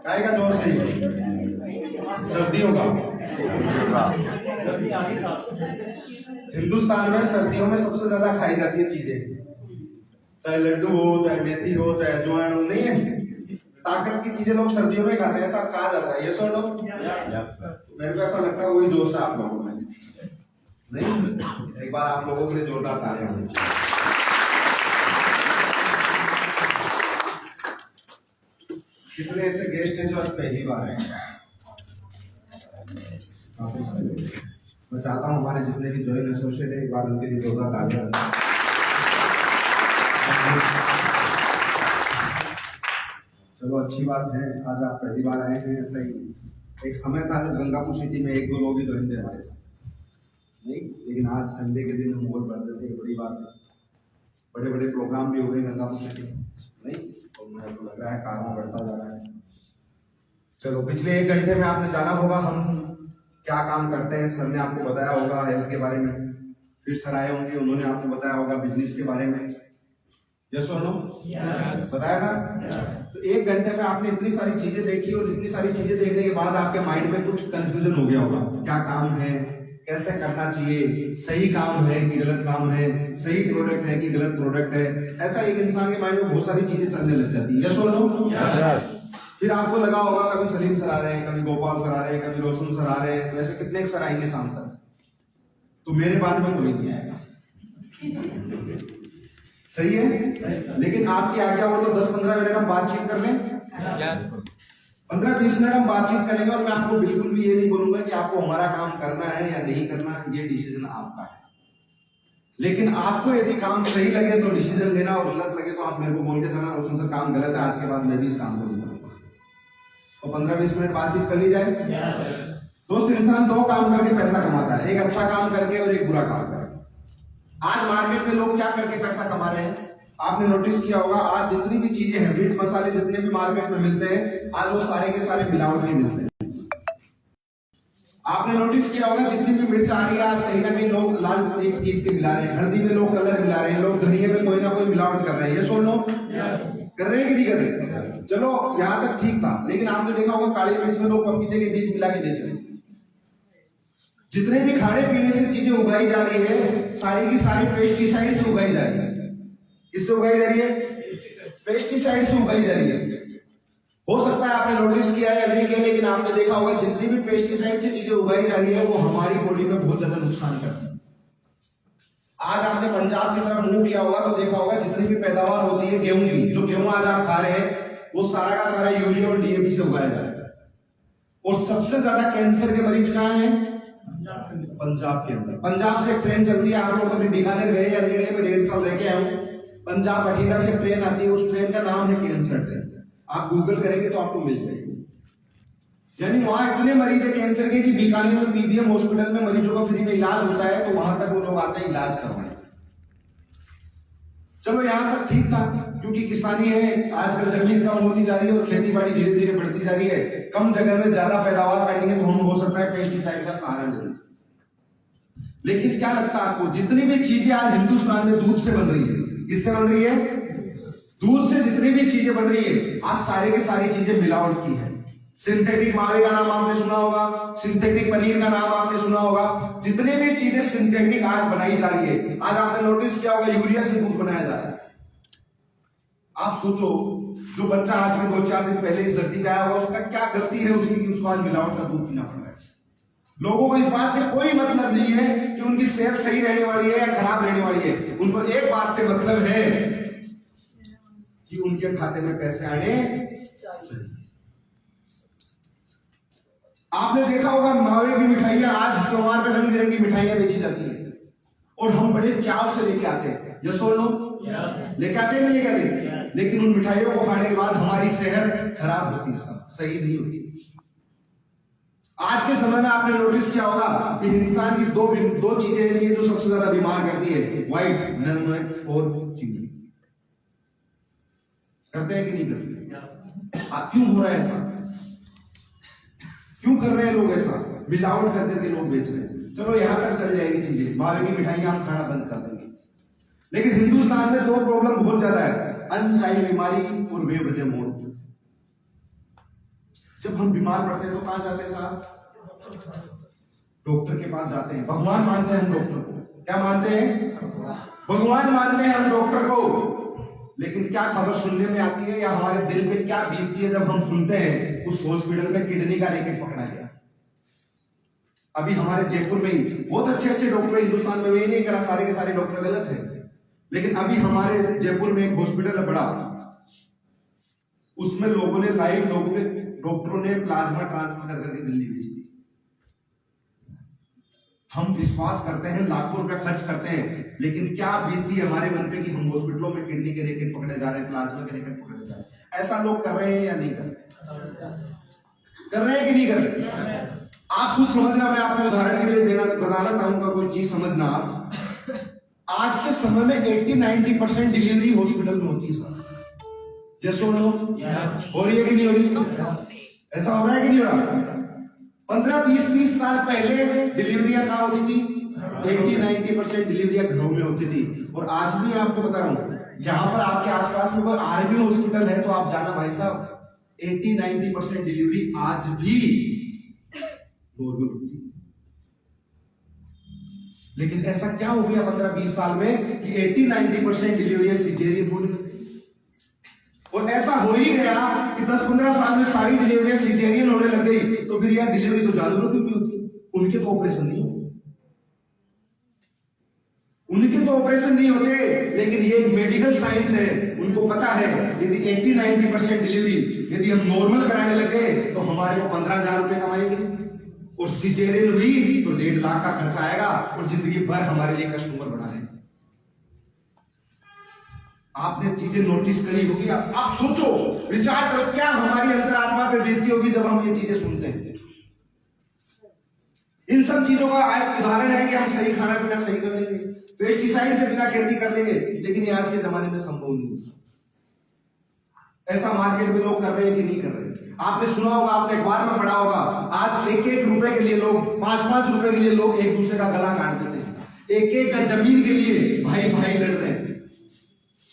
काय का दोष नहीं, सर्दियों का। हिंदुस्तान में सर्दियों में सबसे ज्यादा खाई जाती है चीजें, चाहे लड्डू हो, चाहे मेथी हो, चाहे अजवाइन हो, नहीं है? ताकत की चीजें लोग सर्दियों में खाते हैं, ऐसा कहा जाता है। ये सुनो, मेरे को ऐसा लगता है वही जोश है आप लोगों में, नहीं? एक बार आप लोगों के लिए जोरदार तालियां होनी चाहिए। कितने ऐसे गेस्ट हैं जो आज पहली बार आए? मैं चाहता हूं हमारे जितने भी जॉइन एसोसिएट है, एक बार उनके लिए जोरदार तालियां। चलो अच्छी बात है, आज आप पहली बार आए हैं। ऐसा ही एक समय था जब गंगापुर सिटी में एक दो लोग ही ज्वाइन थे हमारे साथ, नहीं? लेकिन आज संडे के दिन हम और बढ़ते थे, बड़ी बात है। बड़े बड़े प्रोग्राम भी हुए गंगापुर सिटी में, नहीं? और मुझे तो लग रहा है कारवा बढ़ता जा रहा है। चलो पिछले 1 घंटे में आपने जाना होगा हम क्या काम करते हैं। सर ने आपको बताया होगा हेल्थ के बारे में, फिर सर आए होंगे, उन्होंने आपको बताया होगा बिजनेस के बारे में। यस और नो? बताया था? तो 1 घंटे में आपने इतनी सारी चीजें देखी, और इतनी सारी चीजें देखने के बाद आपके माइंड में कुछ कंफ्यूजन हो गया होगा, क्या काम है, कैसे करना चाहिए, सही काम है कि गलत काम है, सही प्रोडक्ट है कि गलत प्रोडक्ट है। ऐसा एक इंसान के माइंड में बहुत सारी चीजें चलने लग जाती है। यस और नो? फिर आपको लगा होगा कभी सलीम सर आ रहे हैं, कभी गोपाल सर आ रहे हैं, कभी रोशन सर आ रहे हैं, तो ऐसे कितने सर आएंगे शाम तक, तो मेरे बाद में कोई नहीं आएगा। सही है? लेकिन आपकी आज्ञा हो तो 10-15 मिनट हम बातचीत कर लें। 15-20 मिनट हम बातचीत करेंगे, और मैं आपको बिल्कुल भी ये नहीं बोलूंगा कि आपको हमारा काम करना है या नहीं करना है, ये डिसीजन आपका है। लेकिन आपको यदि काम सही लगे तो डिसीजन लेना, और गलत लगे तो आप मेरे को बोल के जाना, रोशन सर काम गलत है, आज के बाद मैं भी इस काम को नहीं करूंगा। तो 15-20 मिनट बातचीत कर ली जाए। दोस्त, इंसान 2 काम करके पैसा कमाता है, एक अच्छा काम करके और एक बुरा काम करके। आज मार्केट में लोग क्या करके पैसा कमा रहे हैं? आपने नोटिस किया होगा, आज जितनी भी चीजें हैं, मिर्च मसाले जितने भी मार्केट में मिलते हैं, आज वो सारे के सारे मिलावटी मिलते हैं। आपने नोटिस किया होगा, जितनी भी मिर्च आ रही है आज कहीं ना कहीं लोग लाल पीस के मिला रहे हैं, हल्दी में लोग कलर मिला रहे हैं, लोग धनिये में कोई ना कोई मिलावट कर रहे हैं। ये सुन लो, कर रहे हैं कि नहीं कर रहे? चलो यहां तक ठीक था, लेकिन आपने देखा होगा काली मिर्च में लोग पपीते के बीज मिला के बेच रहे हैं। जितने भी खाने पीने से चीजें उगाई जा रही है, सारी की सारी पेस्टिसाइड से उगाई जा रही है। किससे उगाई जा रही है? पेस्टिसाइड से उगाई जा रही है। हो सकता है आपने नोटिस किया है या नहीं किया, लेकिन आपने देखा होगा जितनी भी पेस्टिसाइड से चीजें उगाई जा रही है, वो हमारी बॉडी में बहुत ज्यादा नुकसान करती है। आज आपने पंजाब की तरफ मुंह किया होगा तो देखा होगा जितनी भी पैदावार होती है गेहूं की, जो गेहूं आज आप खा रहे हैं, वो सारा का सारा यूरिया और डीएपी से उगाया जा रहा है। और सबसे ज्यादा कैंसर के मरीज कहाँ हैं? पंजाब के अंदर। पंजाब से एक ट्रेन चलती है, आप लोग कभी बीकानेर गए या नहीं गए? मैं 1.5 साल लेके आया हूँ। पंजाब बठिंडा से ट्रेन आती है, उस ट्रेन का नाम है कैंसर ट्रेन। आप गूगल करेंगे तो आपको मिल जाएगी। यानी वहां इतने मरीज है कैंसर के कि बीकानेर में पीबीएम हॉस्पिटल में मरीजों का फ्री में इलाज होता है, तो वहां तक वो लोग आते हैं इलाज करवाने। चलो यहां तक ठीक था, क्योंकि किसानी है, आजकल जमीन कम होती जा रही है और खेती बाड़ी धीरे धीरे बढ़ती जा रही है। कम जगह में ज्यादा पैदावार पाएंगे तो हम हो सकता है पेस्टिसाइड का सहारा लें। लेकिन क्या लगता है आपको, जितनी भी चीजें आज हिंदुस्तान में दूध से बन रही है, किससे बन रही है? दूध से जितनी भी चीजें बन रही है, आज सारे के सारी चीजें मिलावट की है। सिंथेटिक मावे का नाम आपने सुना होगा, सिंथेटिक पनीर का नाम आपने सुना होगा। जितनी भी चीजें सिंथेटिक आज बनाई जा रही है, आज आपने नोटिस किया होगा यूरिया से दूध बनाया जा रहा है। आप सोचो, जो बच्चा आज के 2-4 दिन पहले इस धरती पे आया होगा, उसका क्या गलती है उसकी कि उसको आज मिलावट का दूध पीना पड़ रहा है। लोगों को इस बात से कोई मतलब नहीं है कि उनकी सेहत सही रहने वाली है या खराब रहने वाली है। उनको एक बात से मतलब है कि उनके खाते में पैसे आने चाहिए। आपने देखा होगा मावे की मिठाइयां, आज त्योहार में रंग बिरंगी मिठाइयां बेची जाती है, और हम बड़े चाव से लेके आते हैं। ये सुन लो, लेके आते हैं नहीं लेके आते, लेकिन उन मिठाइयों को खाने के बाद हमारी सेहत खराब होती है, सही नहीं होती। आज के समय में आपने नोटिस किया होगा कि इंसान की दो चीजें ऐसी है जो सबसे ज्यादा बीमार करती है, व्हाइट नमक और चीनी। करते हैं कि नहीं करते? क्यों हो रहा है ऐसा? क्यों कर रहे हैं लोग ऐसा? मिलावट कर करके लोग बेच रहे हैं। चलो यहां तक चल जाएगी चीजें, मावे की मिठाइयां हम खाना बंद कर देंगे। लेकिन हिंदुस्तान में 2 प्रॉब्लम बहुत ज्यादा है, अनचाही बीमारी और वे बजे मौत। जब हम बीमार पड़ते हैं तो कहां जाते हैं साहब? डॉक्टर के पास जाते हैं। भगवान मानते हैं हम डॉक्टर को। क्या मानते हैं? भगवान मानते हैं हम डॉक्टर को। लेकिन क्या खबर सुनने में आती है या हमारे दिल पे क्या बीतती है जब हम सुनते हैं उस हॉस्पिटल में किडनी का रैकेट पकड़ा गया। अभी हमारे जयपुर में ही बहुत अच्छे अच्छे डॉक्टर हिंदुस्तान में, ये नहीं करा सारे के सारे डॉक्टर गलत है, लेकिन अभी हमारे जयपुर में एक हॉस्पिटल है बड़ा, उसमें लोगों ने लाइव लोगों के डॉक्टरों ने प्लाज्मा ट्रांसफर करके दिल्ली भेज दी। हम विश्वास करते हैं, लाखों रुपया खर्च करते हैं, लेकिन क्या बीतती है हमारे मन पे कि हम हॉस्पिटलों में किडनी के रैकेट पकड़े जा रहे हैं, प्लाज्मा के रैकेट पकड़े जा रहे हैं। ऐसा लोग कर रहे हैं या नहीं कर रहे? कर रहे हैं कि नहीं कर रहे? आप खुद समझना, मैं आपको उदाहरण के लिए बताना चाहूंगा कोई चीज समझना। आज के समय में 80-90% डिलीवरी हॉस्पिटल में होती है सर। जैसे हो रही है कि नहीं हो रही? ऐसा हो रहा है कि नहीं हो रहा? 15-20-30 साल पहले डिलीवरियां कहां होती थी? 80-90% डिलीवरियां घरों में होती थी। और आज भी मैं आपको बता रहा हूं, यहाँ पर आपके आसपास में कोई आर्मी हॉस्पिटल है तो आप जाना भाई साहब, 80-90% डिलीवरी आज भी नॉर्मल होती है। लेकिन ऐसा क्या हो गया 15-20 साल में कि 80-90% डिलीवरी सिजेरियन होने लगी। और ऐसा हो ही गया कि 10-15 साल में सारी डिलीवरी सिजेरियन होने लग गई। तो फिर यार डिलीवरी तो जानवरों की भी होती है, उनके तो ऑपरेशन नहीं होते, उनके तो ऑपरेशन नहीं होते। लेकिन ये मेडिकल साइंस है, उनको पता है यदि 80-90% डिलीवरी यदि हम नॉर्मल कराने लगे तो हमारे को 15,000 रुपए कमाएंगे, और सिजेरियन हुई तो 1.5 लाख का खर्चा आएगा और जिंदगी भर हमारे लिए कस्टमर बना रहेगा। आपने चीजें नोटिस करी होगी, आप सोचो, विचार करो, क्या हमारी अंतरात्मा पे बीतती होगी जब हम ये चीजें सुनते हैं। इन सब चीजों का एक उदाहरण है कि हम सही खाना पीना सही कर लेंगे, पेस्टिसाइड से बिना खेती कर लेंगे, लेकिन ये आज के जमाने में संभव नहीं हो सकता। ऐसा मार्केट में लोग कर रहे हैं कि नहीं कर रहे? आपने सुना होगा, आपने अखबार में पढ़ा होगा, आज 1-1 रुपए के लिए लोग, 5-5 रुपए के लिए लोग एक दूसरे का गला काट देते हैं। 1-1 जमीन के लिए भाई भाई लड़ रहे हैं।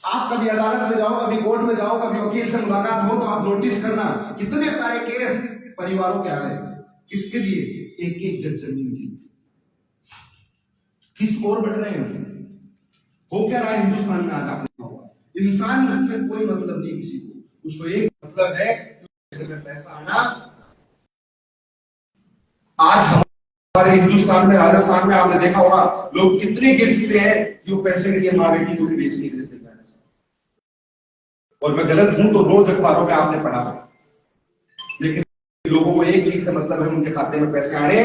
आप कभी अदालत में जाओ, कभी कोर्ट में जाओ, कभी वकील से मुलाकात हो तो आप नोटिस करना कितने सारे केस परिवारों के आ रहे हैं। किसके लिए? 1-1 गज जमीन के लिए। किस ओर बढ़ रहे हैं? हो क्या रहा है हिंदुस्तान में आज? आपने होगा इंसान से कोई मतलब नहीं किसी को, उसको एक मतलब है पैसा आना। आज हमारे हिंदुस्तान में, राजस्थान में आपने देखा होगा लोग कितने गिर चुके हैं जो पैसे के लिए माँ बेटी को भी बेचने के लिए तैयार है। और मैं गलत हूं तो रोज अखबारों में आपने पढ़ा, लेकिन लोगों को एक चीज से मतलब है, उनके खाते में पैसे आने।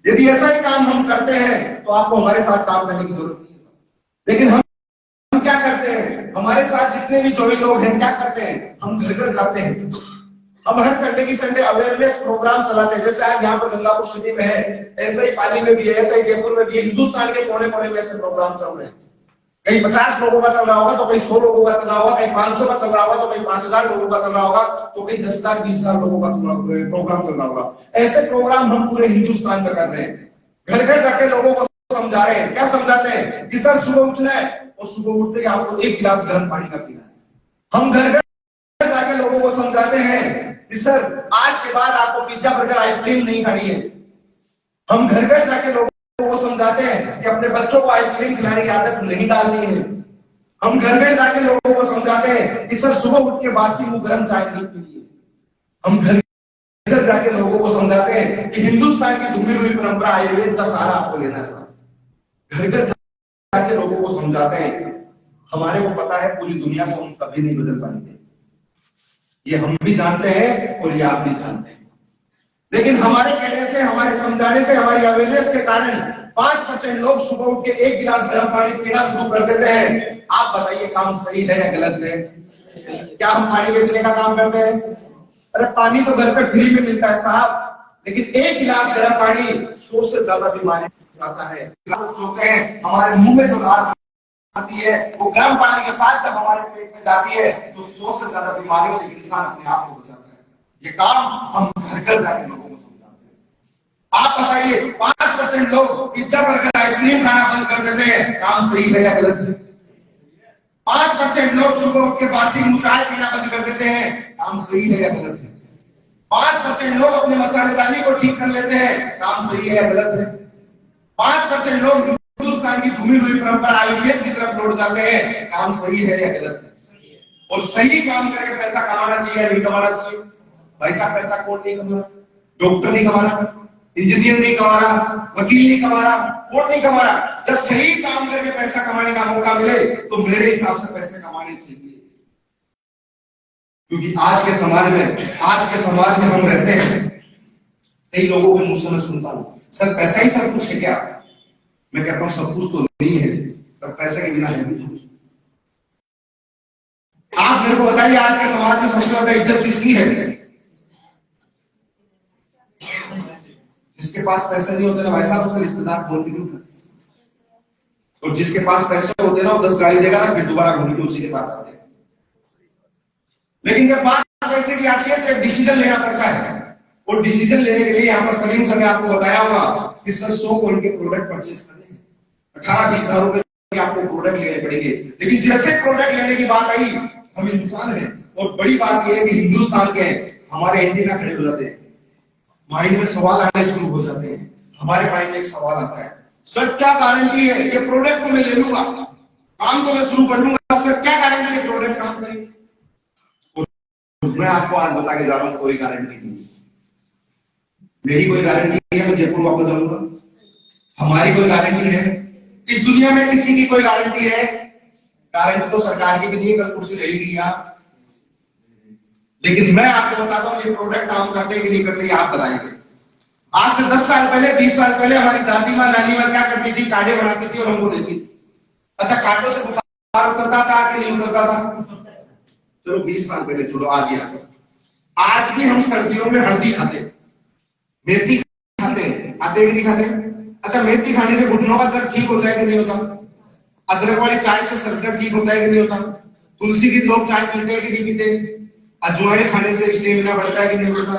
यदि ऐसा ही काम हम करते हैं तो आपको हमारे साथ काम करने की जरूरत नहीं है। लेकिन हम क्या करते हैं? हमारे साथ जितने भी 24 लोग हैं क्या करते हैं? हम घर घर जाते हैं, हम हर संडे की संडे अवेयरनेस प्रोग्राम चलाते हैं। जैसे आज यहाँ पर गंगापुर सिटी में है, ऐसा ही पाली में भी है, ऐसा ही जयपुर में भी है, हिंदुस्तान के कोने कोने में ऐसे प्रोग्राम चल रहे हैं। कहीं 50 लोगों का चल रहा होगा तो कहीं 100 लोगों का चल रहा होगा, कहीं 500 का चल रहा होगा तो कहीं 5,000 लोगों का चल रहा होगा, तो कहीं 10,000-20,000 लोगों का प्रोग्राम चल रहा होगा। ऐसे प्रोग्राम हम पूरे हिंदुस्तान में कर रहे हैं। घर घर जाके लोगों को समझा रहे हैं। क्या समझाते हैं? कि सर सुबह उठना है और सुबह उठते ही आपको 1 गिलास गर्म पानी का पीना है। हम घर घर जाके लोगों को समझाते हैं कि सर आज के बाद आपको पिज्जा बर्गर आइसक्रीम नहीं खानी है। हम घर घर जाके लोगों को समझाते हैं कि अपने बच्चों को आइसक्रीम खिलाने की आदत नहीं डालनी है। हम घर घर जाके लोगों को समझाते हैं कि सर सुबह उठ के बासी मुंह गर्म चाय नहीं पीनी है। हम घर घर जाके लोगों को समझाते हैं कि हिंदुस्तान की धुमी हुई परंपरा आयुर्वेद का सहारा आपको लेना है। घर घर जाके लोगों को समझाते हैं। हमारे को पता है पूरी दुनिया को हम कभी नहीं बदल पाएंगे, ये हम भी जानते हैं और ये आप भी जानते हैं। लेकिन हमारे कहने से, हमारे समझाने से, हमारी अवेयरनेस के कारण 5% लोग सुबह उठ के 1 गिलास गर्म पानी पीना शुरू कर देते हैं। आप बताइए काम सही है या गलत है? क्या हम पानी बेचने का काम करते हैं? अरे पानी तो घर पे फ्री में मिलता है साहब, लेकिन 1 गिलास गर्म पानी 100 से ज्यादा बीमारी जाता है। सोते हैं हमारे मुंह में जो लार आती है वो गर्म पानी के साथ जब हमारे पेट में जाती है तो 100 से ज्यादा बीमारियों से इंसान अपने आप को बचाता है। ये काम हम घर घर जाके लोगों को समझाते हैं। आप बताइए 5% लोग पिज्जा बर्गर आइसक्रीम खाना बंद कर देते हैं, काम सही है या गलत है? 5% लोग सुबह उठ के बासी मुंह चाय पीना बंद कर देते हैं, काम सही है या गलत है? 5% लोग अपने मसालेदानी को ठीक कर लेते हैं, काम सही है या गलत है? 5% लोग हिंदुस्तान की घूमी हुई परंपरा आयुर्वेद की तरफ लौट जाते हैं, काम सही है या गलत है? और सही काम करके पैसा कमाना चाहिए या नहीं कमाना चाहिए? भाई साहब, पैसा कौन नहीं कमा रहा? डॉक्टर नहीं कमा रहा, इंजीनियर नहीं कमा रहा, वकील नहीं कमा रहा, कौन नहीं कमा रहा? जब सही काम करके पैसा कमाने का मौका मिले तो मेरे हिसाब से पैसे कमाने चाहिए। क्योंकि आज के समाज में हम रहते हैं, कई लोगों के मुंह से मैं सुनता हूं, सर पैसा ही सब कुछ है क्या? मैं कहता हूं सब कुछ तो नहीं है, पर पैसे के बिना है भी कुछ। आप मेरे को बताइए, आज के समाज में सबसे ज्यादा इज्जत किसकी है? जिसके पास पैसे नहीं होते ना भाई साहब, उसके रिश्तेदार फोन भी नहीं उठाते। और जिसके पास पैसे होते ना, वो 10 गाड़ी देगा ना, फिर दोबारा घूम के उसी के पास आते हैं। लेकिन जब बात पैसे की आती है तो एक डिसीजन लेना पड़ता है, और डिसीजन लेने के लिए यहाँ पर सलीम सर ने आपको बताया होगा कि सर 100 कोइन के प्रोडक्ट परचेज करने हैं, 18-20 हजार रुपए के आपको प्रोडक्ट लेने पड़ेंगे। लेकिन जैसे प्रोडक्ट लेने की बात आई, हम इंसान हैं, और बड़ी बात यह है कि हिंदुस्तान के हमारे एंटीना खड़े हो जाते हैं, माइंड में सवाल आने शुरू हो जाते हैं। हमारे माइंड में एक सवाल आता है, सर क्या गारंटी है ये प्रोडक्ट तो मैं ले लूंगा, काम तो मैं शुरू कर लूंगा, सर क्या गारंटी है प्रोडक्ट काम करेंगे? मैं आपको आज बता के जा रहा हूं, कोई गारंटी नहीं। मेरी कोई गारंटी है मैं जयपुर वापस जाऊंगा? हमारी कोई गारंटी है? इस दुनिया में किसी की कोई गारंटी है? गारंटी तो सरकार की भी नहीं है, कल कुर्सी रहेगी यहाँ। लेकिन मैं आपको बताता हूँ, ये प्रोडक्ट काम करते हैं कि नहीं करते, आप बताएंगे। आज से 10 साल पहले, 20 साल पहले हमारी दादी माँ, नानी माँ क्या करती थी? काढ़े बनाती थी और हमको देती थी। अच्छा, कांटों से बुखार उतरता था कि नहीं उतरता था? चलो 20 साल पहले छोड़ो, आज ही आगे। आज भी हम सर्दियों में हल्दी खाते, मेथी खाते, आते कि नहीं खाते? अच्छा, मेथी खाने से घुटनों का दर्द ठीक होता है कि नहीं होता? अदरक वाली चाय से सर दर्द ठीक होता है कि नहीं होता? तुलसी की लोग चाय पीते हैं कि नहीं पीते? अजवाइन खाने से स्टेमिना बढ़ता है कि नहीं बढ़ता?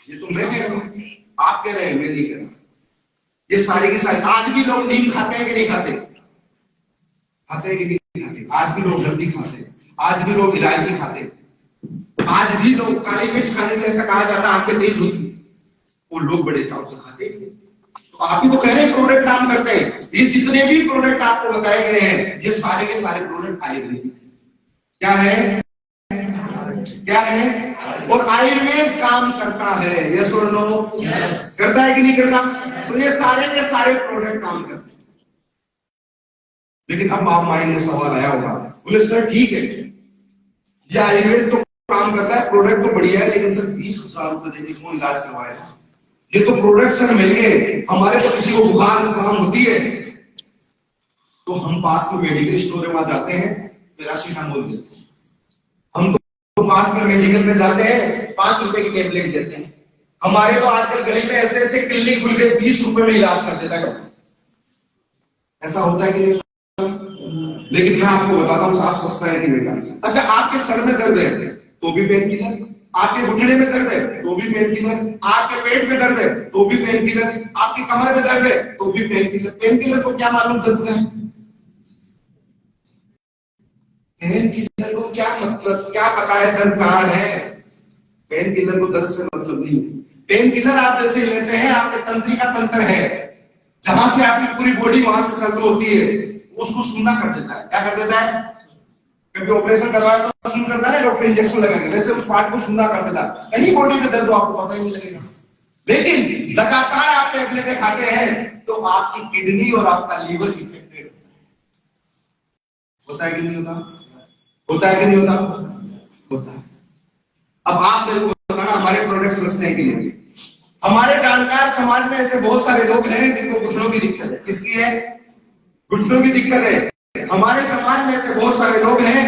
ये तो मैं कह रहा हूं, आप कह रहे हैं, मैं नहीं कह रहा। ये सारी की सारी, आज भी लोग नीम खाते हैं कि नहीं खाते? खाते हैं कि नहीं खाते? आज भी लोग हल्दी खाते हैं, आज भी लोग इलायची खाते हैं, आज भी लोग काली मिर्च खाने से ऐसा कहा जाता है आंखें तेज होती है, वो लोग बड़े चाव से खाते हैं। तो आप ही तो कह रहे हैं प्रोडक्ट काम करते हैं। ये जितने भी प्रोडक्ट आपको बताए गए हैं, ये सारे के सारे प्रोडक्ट आयुर्वेदिक क्या है? क्या है? और आयुर्वेद काम करता है, यस और नो? करता है कि नहीं करता? तो ये सारे के सारे प्रोडक्ट काम करते हैं। लेकिन अब आप माइंड में सवाल आया होगा, बोले सर ठीक है, ये आयुर्वेद तो काम करता है, प्रोडक्ट तो बढ़िया है, लेकिन सर 20,000 रुपए देने कौन इलाज करवाएगा? ये तो प्रोडक्ट सर मिल गए, हमारे तो किसी को बुखार जुकाम होती है तो हम पास में मेडिकल स्टोर में वहां जाते हैं, पैरासीटामोल देते हैं। हम तो पास में मेडिकल में जाते हैं, 5 रुपए की टेबलेट देते हैं। हमारे तो आजकल गली में ऐसे ऐसे क्लिनिक खुल गए, 20 रुपए में इलाज कर देता है। ऐसा होता है कि नहीं? लेकिन मैं आपको बताता हूं, साफ सस्ता है कि बेटा। अच्छा, आपके सर में दर्द है तो भी पेन किलर, आपके घुटने में दर्द है तो भी पेन किलर, आपके पेट में दर्द है तो भी पेन किलर, आपकी कमर में दर्द है तो भी पेन किलर। पेन किलर को क्या मालूम दर्द है? पेन किलर को क्या मतलब, क्या पता है दर्द कहां है? पेन किलर को दर्द से मतलब नहीं है। पेन किलर आप जैसे लेते हैं, आपके तंत्रिका तंत्र है, जहां से आपकी पूरी बॉडी वहां से चालू होती है, उसको सुनना कर देता है। क्या कर देता है? क्योंकि ऑपरेशन करवाया तो सुन करता है ना, डॉक्टर इंजेक्शन लगाएंगे, वैसे उस पार्ट को सुनना कर देता है। कहीं बॉडी में दर्द हो आपको पता ही नहीं लगेगा। लेकिन लगातार आप टेबलेटें खाते हैं तो आपकी किडनी और आपका लीवर इफेक्टेड होता है कि नहीं होता? होता है कि नहीं होता? होता है। अब आप मेरे को बताना, हमारे प्रोडक्ट सस्ते हैं कि नहीं? हमारे जानकार समाज में ऐसे बहुत सारे लोग हैं जिनको घुटनों की दिक्कत है। किसकी है? घुटनों की दिक्कत है। हमारे समाज में ऐसे बहुत सारे लोग हैं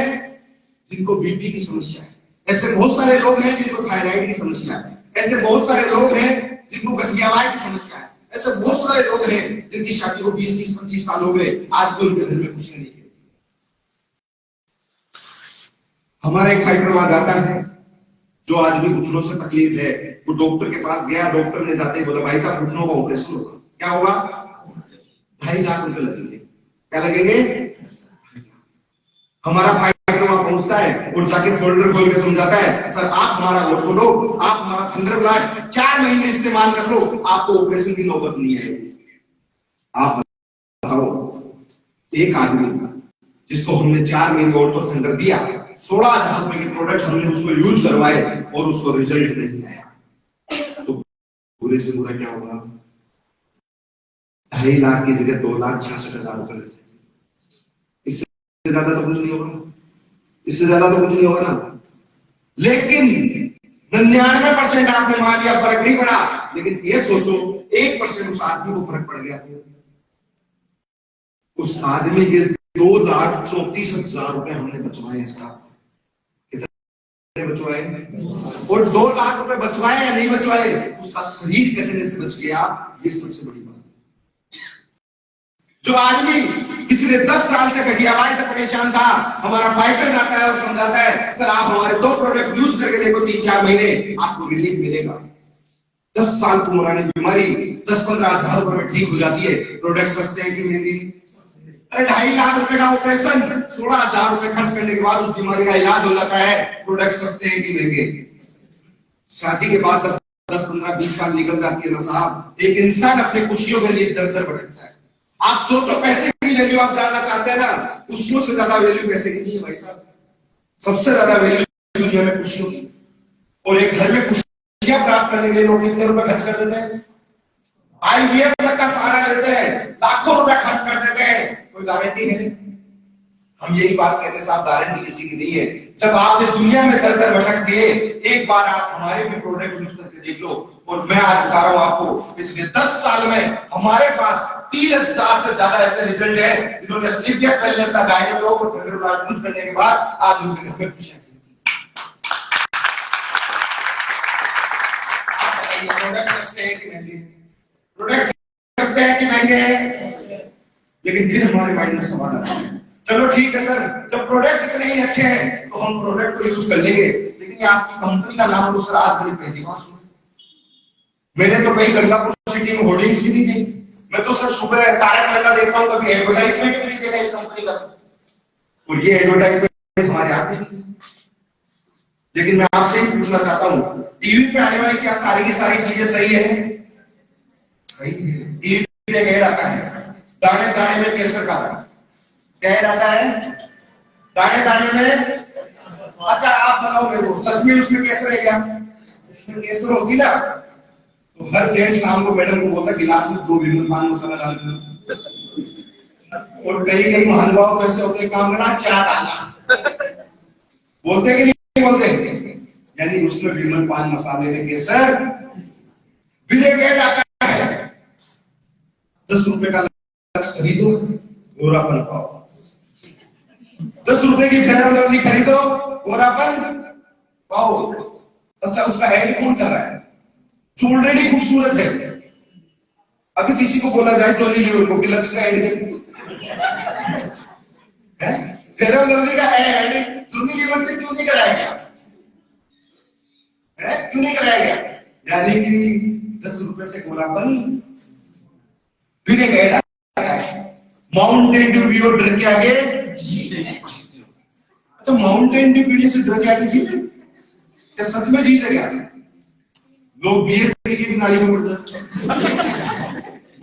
जिनको बीपी की समस्या है, ऐसे बहुत सारे लोग हैं जिनको थायराइड की समस्या है, ऐसे बहुत सारे लोग हैं जिनको गठियावाई की समस्या है, ऐसे बहुत सारे लोग हैं जिनकी शादी को 20, 30, 25 साल हो गए, आज भी उनके घर में खुशियां नहीं है। हमारा एक फाइटर वहां जाता है, जो आदमी घुटनों से तकलीफ है, वो डॉक्टर के पास गया, डॉक्टर ने जाते ही बोला, भाई साहब घुटनों का ऑपरेशन होगा। क्या होगा? 2.5 लाख रुपए लगेंगे। क्या लगेंगे? हमारा भाई तो वहां पहुंचता है और जाके फोल्डर खोल के समझाता है, सर आप हमारा वोट खोलो, आप हमारा 15 लाख 4 महीने इस्तेमाल कर लो, आपको ऑपरेशन की नौबत नहीं आएगी। आप बताओ, एक आदमी जिसको हमने 4 महीने वोट पर टेंडर दिया, 16,000 रुपए के प्रोडक्ट हमने उसको यूज करवाए और उसको रिजल्ट नहीं आया, तो पूरे से पूरा क्या होगा? 2.5 लाख की जगह 2,66,000 रुपए, इससे ज्यादा तो कुछ नहीं होगा, इससे ज्यादा तो कुछ नहीं होगा ना। लेकिन 99% आपने मान लिया फर्क नहीं पड़ा, लेकिन ये सोचो 1% उस आदमी को फर्क पड़ गया, उस आदमी के 2,34,000 रुपए हमने बचवाए। कितने बचवाए? और 2 लाख रुपए बचवाए या नहीं बचवाए, उसका शरीर कटने से बच गया, ये सबसे बड़ी बात। जो आदमी पिछले 10 साल से घटियावाई से परेशान था, हमारा फाइटर जाता है और समझाता है, सर आप हमारे 2 प्रोडक्ट यूज करके देखो, 3-4 महीने आपको रिलीफ मिलेगा। 10 साल की पुरानी बीमारी 10-15 हजार रुपए में ठीक हो जाती है। प्रोडक्ट सस्ते हैं कि महंगे? अरे 2.5 लाख रुपए का ऑपरेशन 16,000 रुपए खर्च करने के बाद उस बीमारी का इलाज हो जाता है। प्रोडक्ट सस्ते हैं कि महंगे? शादी के बाद 10-15-20 साल निकल जाती है ना साहब, एक इंसान अपनी खुशियों के लिए दर दर भटकता है। आप सोचो, पैसे की वैल्यू आप जानना चाहते हैं ना, खुशियों से ज्यादा वैल्यू पैसे की नहीं है भाई साहब। सबसे ज्यादा वैल्यू दुनिया में खुशियों की। और एक घर में खुशियां प्राप्त करने के लिए लोग कितने रुपए खर्च कर देते हैं? IVF का सहारा लेते हैं, लाखों रुपए खर्च कर देते हैं, कोई गारंटी है? हम यही बात कहते हैं साहब, गारंटी किसी की नहीं है। जब आपने दुनिया में दर दर भटक के, एक बार आप हमारे भी प्रोडक्ट यूज करके देख लो। और मैं आज बता रहा हूं आपको, पिछले 10 साल में हमारे पास 3,000 से ज्यादा ऐसे रिजल्ट है जिन्होंने स्लीपियस वेलनेस का गायनेकोलॉग और टेंडरलाइट यूज करने के बाद आज उनके घर में खुशियां। प्रोडक्ट सस्ते हैं कि महंगे? प्रोडक्ट सस्ते हैं कि महंगे? लेकिन फिर हमारे माइंड में सवाल आता है, चलो ठीक है सर, जब प्रोडक्ट इतने ही अच्छे हैं तो हम प्रोडक्ट को यूज कर लेंगे, लेकिन ये आपकी कंपनी का नाम तो सर आज तक पहली बार सुना। मैंने तो कई गंगापुर सिटी में होर्डिंग्स भी नहीं दी। मैं तो सर सुबह तारक मेहता देखता हूँ, कभी एडवर्टाइजमेंट भी नहीं देखा इस कंपनी का, और ये एडवर्टाइजमेंट हमारे आते नहीं। लेकिन मैं आपसे ही पूछना चाहता हूँ, टीवी पे आने वाली क्या सारी की सारी चीजें सही है? सही है। टीवी पे कह आता है दाने दाने में केसर का, क्या आता है? दाने दाने में। अच्छा आप बताओ मेरे को, सच में उसमें केसर है क्या? उसमें केसर होगी ना, तो हर जेंट शाम को मैडम को बोलता गिलास में 2 विमल पान मसाला डाल देना। और कई कई महानुभाव कैसे होते हैं, काम करना चाय डालना, बोलते कि नहीं बोलते? यानी उसमें विमल पान मसाले में केसर विनेगर आता है। 10 रुपए का खरीदो, गोरापन पाओ। 10 रुपए की फेयर लवली खरीदो, गोरापन पाओ। अच्छा उसका ऐड कौन कर रहा है? जो ऑलरेडी खूबसूरत है। अभी किसी को बोला जाए जोली लीवर को कि लक्ष्य का ऐड है, फेयर लवली का ऐड जोली लीवर से क्यों नहीं कराया गया? क्यों नहीं कराया गया? यानी कि 10 रुपए से गोरापन विनेगर आता है। माउंटेन ड्यू पियो डर के आगे। अच्छा माउंटेन ड्यू पीने से डर के आगे जीते? क्या सच में जीते क्या? लोग बियर पी के भी नाली में उड़ जाते।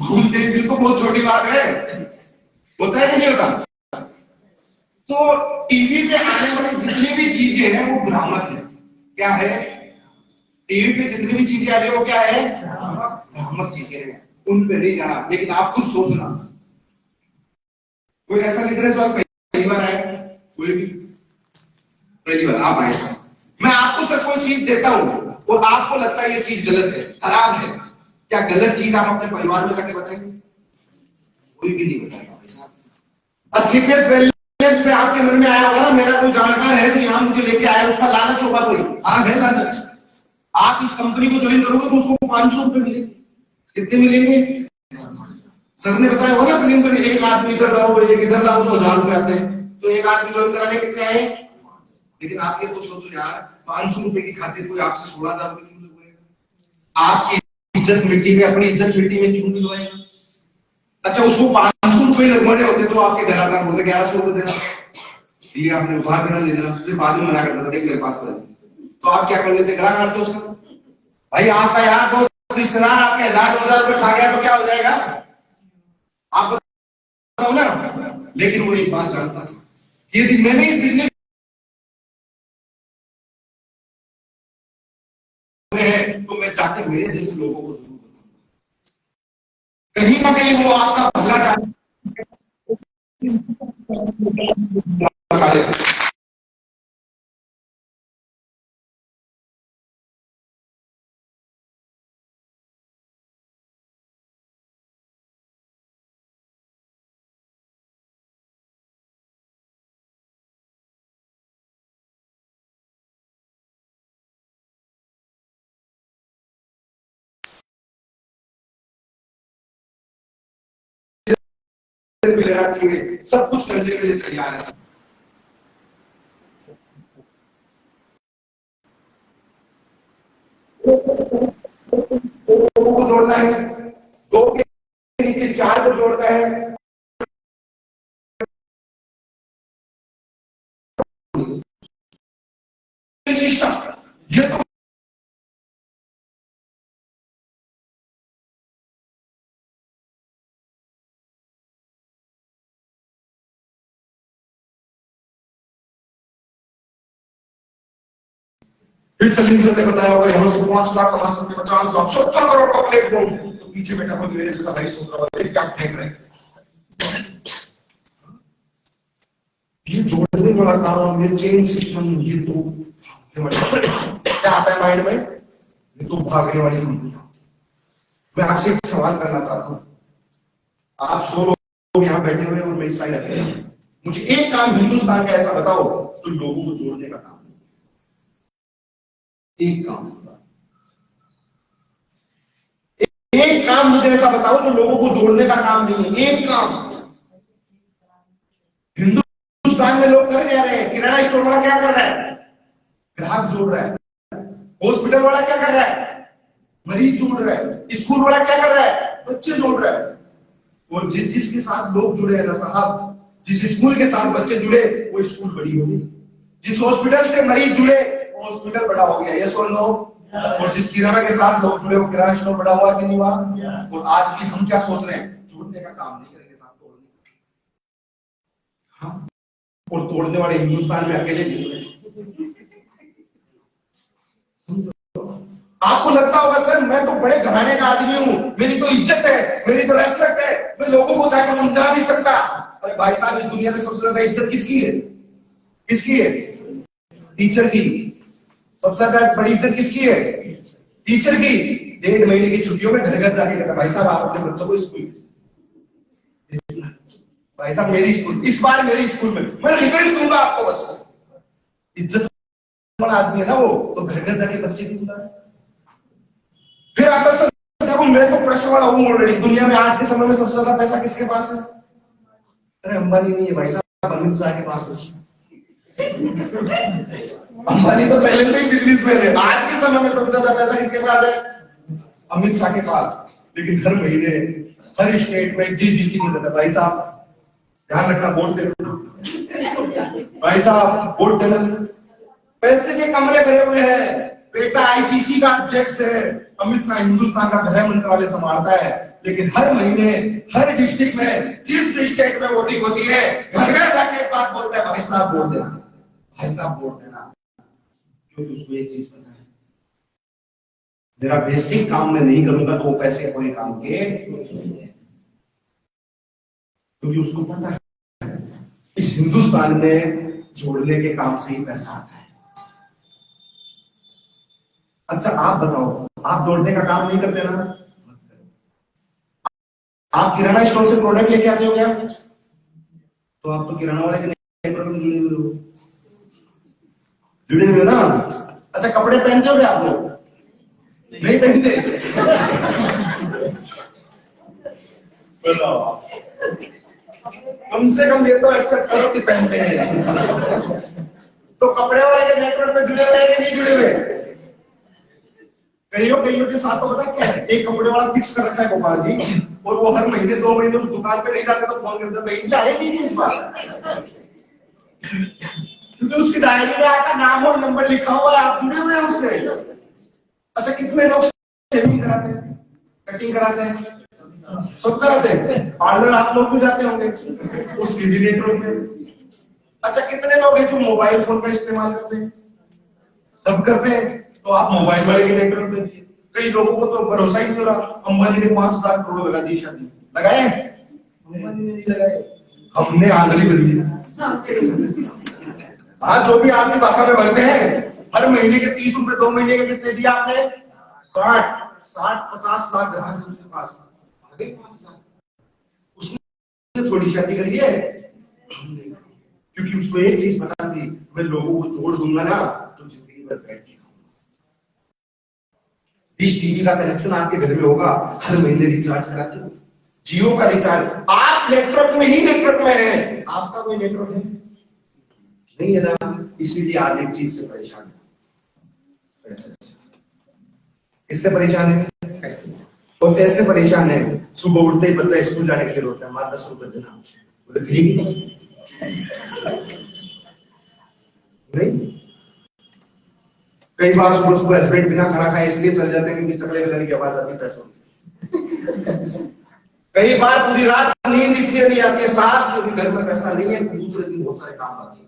माउंटेन ड्यू तो बहुत छोटी बात है, होता है कि नहीं होता? तो टीवी पे आने वाली जितनी भी चीजें हैं वो भ्रामक है। क्या है? टीवी पे जितनी भी चीजें आ रही है वो क्या है? भ्रामक चीजें हैं, उन पे नहीं जाना। लेकिन आप खुद सोचना, कोई ऐसा लीडर है जो आप पहली बार आए? कोई भी पहली बार आप आए? मैं आपको सर कोई चीज देता हूं और आपको लगता है ये चीज गलत है, खराब है, क्या गलत चीज आप अपने परिवार में जाके बताएंगे? कोई भी नहीं बताएगा भाई साहब। स्लीपलेस वेलनेस पे आपके मन में आया होगा ना, मेरा कोई जानकार है जो यहाँ मुझे लेके आया, उसका लालच होगा कोई। हाँ है लालच। आप इस कंपनी को ज्वाइन करोगे तो उसको 500 रुपए मिलेंगे। कितने मिलेंगे? सर ने बताया होगा ना, सलीम को एक आदमी इधर लाओ एक इधर लाओ तो 1000 रुपए आते हैं, तो एक आदमी ज्वाइन कराने कितने आए? लेकिन आप ये तो सोचो यार, 500 रुपए की खातिर कोई आपसे 16,000 रुपए क्यों लगवाएगा? आपकी इज्जत मिट्टी में, अपनी इज्जत मिट्टी में क्यों लगवाएगा? अच्छा उसको 500 रुपए लगवाने होते तो आपके घर आकर बोलते 1100 रुपए देना, ये आपने उधार देना लेना, उससे बाद में मना करता था, देख मेरे पास तो आप क्या कर लेते, गला काटते उसका। भाई आपका यार दोस्त रिश्तेदार आपके 1000-2000 रुपए खा गया तो क्या हो जाएगा, आप बताओ ना। लेकिन वो एक बात जानता था, यदि मैंने इस बिजनेस में है तो मैं जाके मेरे जैसे लोगों को जरूर बताऊंगा, कहीं ना कहीं वो आपका भला चाहते। सब कुछ करने के लिए तैयार है। दो को जोड़ना है, दो के नीचे 4 को जोड़ना है, सिस्टम ये तो फिर सलीम सर ने बताया होगा यहां से 5 लाख कमा सकते, 50 लाख 70 करोड़ का प्लेटफॉर्म, तो पीछे बैठा कोई मेरे जैसा भाई सोच रहा है क्या फेंक रहे हैं। ये जोड़ने वाला काम, ये चेन सिस्टम, ये तो क्या आता है माइंड में, ये तो भागने वाली कंपनी। मैं आपसे एक सवाल करना चाहता हूं, आप 100 लोग यहां बैठे हुए और मेरी साइड अकेले, मुझे एक काम हिंदुस्तान का ऐसा बताओ जो लोगों को जोड़ने का काम, एक काम, एक काम मुझे ऐसा बताओ जो लोगों को जोड़ने का काम नहीं है, एक काम। हिंदुस्तान में लोग कर क्या रहे हैं, किराना स्टोर वाला क्या कर रहा है, ग्राहक जोड़ रहा है, हॉस्पिटल वाला क्या कर रहा है, मरीज जोड़ रहा है, स्कूल वाला क्या कर रहा है, बच्चे जोड़ रहा है। और जिसके साथ लोग जुड़े हैं ना साहब, जिस स्कूल के साथ बच्चे जुड़े वो स्कूल बड़ी होगी, जिस हॉस्पिटल से मरीज जुड़े वो हॉस्पिटल बड़ा हो गया, यस और नो। और जिस किराना के साथ लोग जुड़े वो किराना स्टोर बड़ा हुआ कि नहीं हुआ। और आज भी हम क्या सोच रहे हैं, जोड़ने का काम नहीं करेंगे साहब, तोड़ने का। हाँ, और तोड़ने वाले हिंदुस्तान में अकेले नहीं हुए। आपको लगता होगा सर मैं तो बड़े घराने का आदमी हूं, मेरी तो इज्जत है, मेरी तो रेस्पेक्ट है, मैं लोगों को जाकर समझा नहीं सकता। अरे भाई साहब, इस दुनिया में सबसे ज्यादा इज्जत किसकी है, किसकी है, टीचर की। सबसे ज्यादा बड़ी इज्जत किसकी है, टीचर की। 1.5 महीने की छुट्टियों में घर घर जाके कहता भाई साहब आप अपने बच्चों को स्कूल, भाई साहब मेरी स्कूल, इस बार मेरी स्कूल में मैं रिजल्ट दूंगा आपको, बस। इज्जत वाला आदमी है ना वो, तो घर घर जाके बच्चे की बुला। फिर आता तो देखो मैं तो पैसे वाला हूं ऑलरेडी, दुनिया में आज के समय में सबसे ज्यादा पैसा किसके पास है, अरे अंबानी नहीं है भाई साहब, अमित शाह के पास है। अंबानी तो पहले से ही बिजनेसमैन है, आज के समय में सबसे ज्यादा पैसा किसके पास है, अमित शाह के पास। लेकिन हर महीने हर स्टेट में जिस डिस्ट्रिक्ट में जाता है, भाई साहब ध्यान रखना, वोट देना, भाई साहब वोट देना, पैसे के कमरे भरे हुए हैं, बेटा आईसीसी का अध्यक्ष है, अमित शाह हिंदुस्तान का गृह मंत्रालय संभालता है, लेकिन हर महीने हर डिस्ट्रिक्ट में जिस स्टेट में वोटिंग होती है घर घर जाके एक बात बोलता है, भाई साहब वोट देना, भाई साहब वोट देना। क्योंकि उसको एक चीज पता है, मेरा बेसिक काम मैं नहीं करूंगा तो पैसे कोई काम के, क्योंकि उसको पता है इस हिंदुस्तान में जोड़ने के काम से ही पैसा आता है। अच्छा आप बताओ, आप जोड़ने का काम नहीं करते ना, आप किराना स्टोर से प्रोडक्ट लेके आते हो क्या, तो आप तो किराना वाले के नेटवर्क में जुड़े हुए ना। अच्छा कपड़े पहनते हो क्या आप लोग, नहीं पहनते, कम से कम ये तो एक्सेप्ट करो कि पहनते हैं। तो कपड़े वाले के नेटवर्क में जुड़े हुए हैं नहीं जुड़े हुए, कईयों के साथ तो पता क्या है, एक कपड़े वाला फिक्स कर रखा है गोपाल जी, और वो हर महीने 2 महीने उस दुकान पे नहीं जाते तो फोन करते भाई आएगी नहीं इस बार, क्योंकि उसकी डायरी में आपका नाम और नंबर लिखा हुआ है, आप जुड़े हुए हैं उससे। अच्छा, कितने लोग शेविंग कराते हैं, कटिंग कराते हैं, सब कराते हैं। पार्लर आप लोग भी जाते होंगे, उसकी भी नेटवर्क में। अच्छा, कितने लोग हैं जो मोबाइल फोन का इस्तेमाल करते हैं, सब करते हैं, तो आप मोबाइल वाले के नेटवर्क में। कई लोगों को तो भरोसा ही नहीं हो रहा, अंबानी ने 5,000 करोड़ लगा दी, शादी लगाए, अंबानी ने नहीं लगाए, हमने आंधली कर दी। हाँ, जो भी आपकी भाषा में भरते हैं, हर महीने के 30 रुपए, 2 महीने के कितने दिया आपने? 50 लाख ग्राहक उसके पास, आगे 5 लाख। उसने थोड़ी शादी करी है, क्योंकि उसको एक चीज पता थी, मैं लोगों को जोड़ दूंगा ना तो जिंदगी भर बैठ के खाऊंगा। डिश टीवी का कनेक्शन आपके घर में होगा, हर महीने रिचार्ज कराते हो, जियो का रिचार्ज, आप नेटवर्क में ही नेटवर्क में है, आपका कोई नेटवर्क है नहीं है ना। इसीलिए आज एक चीज से परेशान है, इससे परेशान है और कैसे परेशान है? सुबह उठते ही बच्चा स्कूल जाने के लिए रोता है, माँ 10 रुपए देना, बोले ठीक नहीं। कई बार सुबह सुबह हस्बैंड बिना खाना खाए इसलिए चल जाते हैं क्योंकि चकले बजाने की आवाज आती है पैसों की। कई बार पूरी रात नींद इसलिए नहीं आती है, साथ क्योंकि घर में पैसा नहीं है, दूसरे दिन बहुत सारे काम आते हैं।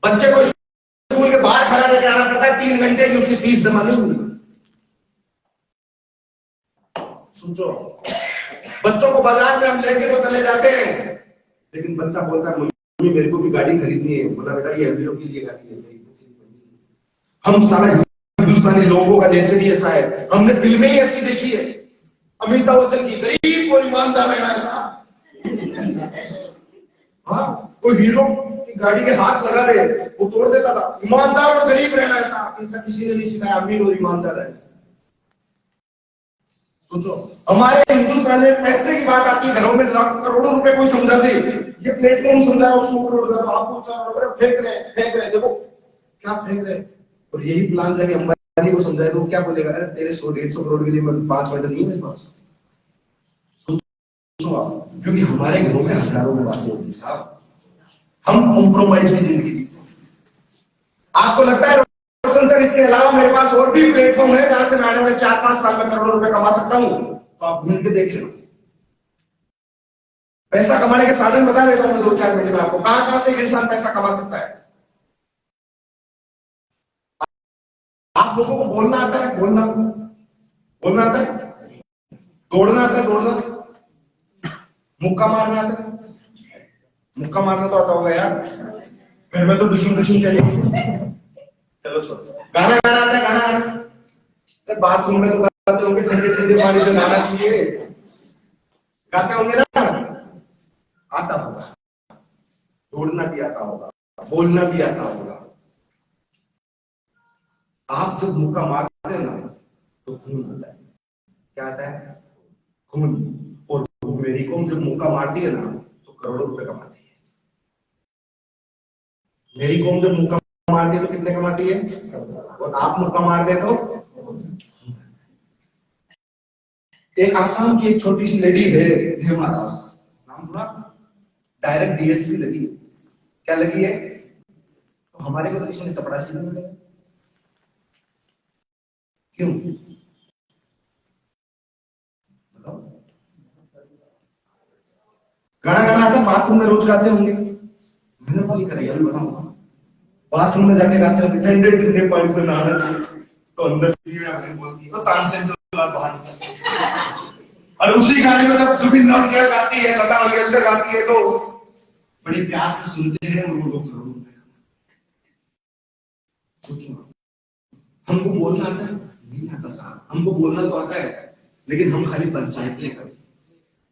बच्चे को स्कूल के बाहर खड़ा करके आना पड़ता है, 3 घंटे की उसकी फीस जमा नहीं हुई। सोचो, बच्चों को बाजार में हम लेके तो चले जाते हैं, लेकिन बच्चा बोलता है मम्मी मेरे को भी गाड़ी खरीदनी है, बोला बेटा ये हीरो के लिए गाड़ी है। हम सारा हिंदुस्तानी लोगों का नेचर ही ऐसा है, हमने फिल्में ही ऐसी देखी है। अमिताभ बच्चन की गरीब और ईमानदार रहना ऐसा, हाँ, कोई हीरो की गाड़ी के हाथ लगा दे वो तोड़ देता था। ईमानदार और गरीब रहना ऐसा किसी ने नहीं सिखाया, अमीर और ईमानदार रहना। सोचो, हमारे हिंदुस्तान में पैसे की बात आती है, घरों में लाख करोड़ों रुपए कोई समझा दे, ये प्लेटफॉर्म समझा रहा हूं 100 करोड़ का, तो आपको 4 करोड़ फेंक रहे, देखो क्या फेंक रहे। और यही प्लान जाके अंबानी को समझाए तो क्या बोलेगा, अरे तेरे 100-150 करोड़ के लिए मैं 5 मिनट नहीं है मेरे पास। क्योंकि हमारे घरों में हजारों में बातें होती साहब, हम कॉम्प्रोमाइज की जिंदगी जीते हैं। आपको लगता है सर इसके अलावा मेरे पास और भी प्लेटफॉर्म है जहां से मैं आने वाले 4-5 साल में करोड़ों रुपए कमा सकता हूं, तो आप ढूंढ के देख लेना। पैसा कमाने के साधन बता देता हूं मैं 2-4 महीने में आपको, कहां कहां से एक इंसान पैसा कमा सकता है। आप लोगों को बोलना आता है, बोलना आता है, दौड़ना आता है, मुक्का मारना आता है, मुक्का मारना तो आता होगा यार, घर में तो दुश्मन चलिए। चलो छोड़ो, गाना गाना आता है, गाना बाथरूम में तो गाते होंगे, ठंडे ठंडे पानी से गाना चाहिए, गाते होंगे ना, आता होगा, दौड़ना भी आता होगा, बोलना भी आता होगा। आप जब मुक्का मारते हैं ना तो खून आता है, क्या आता है? खून। और मेरी कौम जब मुक्का मारती है ना तो करोड़ों रुपए कमाती है। मेरी कौम जब मुक्का मारती है तो कितने कमाती है, और आप मुक्का मार दे तो। एक आसाम की एक छोटी सी लेडी है, हेमा दास नाम सुना, डायरेक्ट डीएसपी लगी है। क्या लगी है? तो हमारे को तो किसी ने चपरासी नहीं मिला, क्यों बताओ? गाना गाना आता है, बाथरूम में रोज गाते होंगे, मैंने तो नहीं करी, अभी बताऊंगा। बाथरूम में जाके गाते होंगे ठंडे ठंडे पानी से नहाना चाहिए, तो अंदर से बोलती है तो तानसेन तो बाहर। और उसी गाने को जब जुबिन नौटियाल गाती है, लता मंगेशकर गाती है, तो बड़े प्यार से सुनते हैं वो लोग करोड़ों रुपए। सोचो, हमको बोलना आता है नहीं आता साहब, हमको बोलना तो आता है लेकिन हम खाली पंचायत ले कर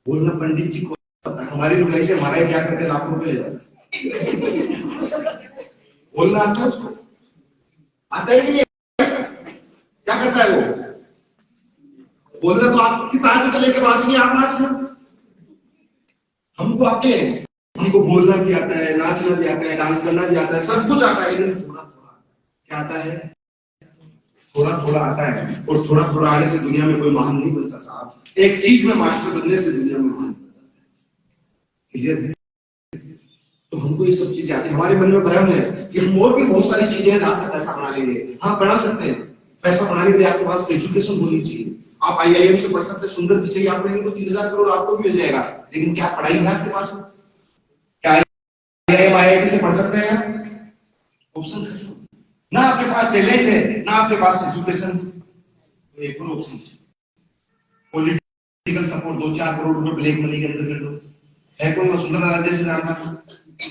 बोलना, पंडित जी को पता है, हमारी रुपये से हमारा क्या करते लाखों रुपए ले जाते। बोलना आता है उसको, आता ही नहीं है, क्या करता है वो? बोलना तो आपकी ताकत चले के पास नहीं, आप नाचना हमको आते हैं, हमको बोलना भी आता है, नाचना भी आता है, डांस करना भी आता है, सब कुछ आता है, लेकिन थोड़ा थोड़ा क्या आता है, थोड़ा थोड़ा आता है। और थोड़ा थोड़ा आने से दुनिया में कोई महान नहीं बनता साहब, एक चीज में मास्टर बनने से दुनिया में महान बनता है। क्लियर है? तो हमको ये सब चीजें आती है। हमारे मन में भ्रम है कि हम और भी बहुत सारी चीजें हैं जहां से पैसा बना लेंगे। हाँ, बना सकते हैं। पैसा बनाने के लिए आपके पास एजुकेशन होनी चाहिए। आप IIM से पढ़ सकते हैं, सुंदर पिचाई आप पढ़ेंगे तो 3,000 करोड़ आपको भी मिल जाएगा। लेकिन क्या पढ़ाई है आपके पास? क्या IIM IIT से पढ़ सकते हैं? ऑप्शन ना, आपके पास टैलेंट है ना आपके पास एजुकेशन। तो एक और ऑप्शन पॉलिटिकल सपोर्ट, 2-4 करोड़ रुपए ब्लैक मनी के अंदर कर दो। है कोई वसुंधरा राजे से जानता?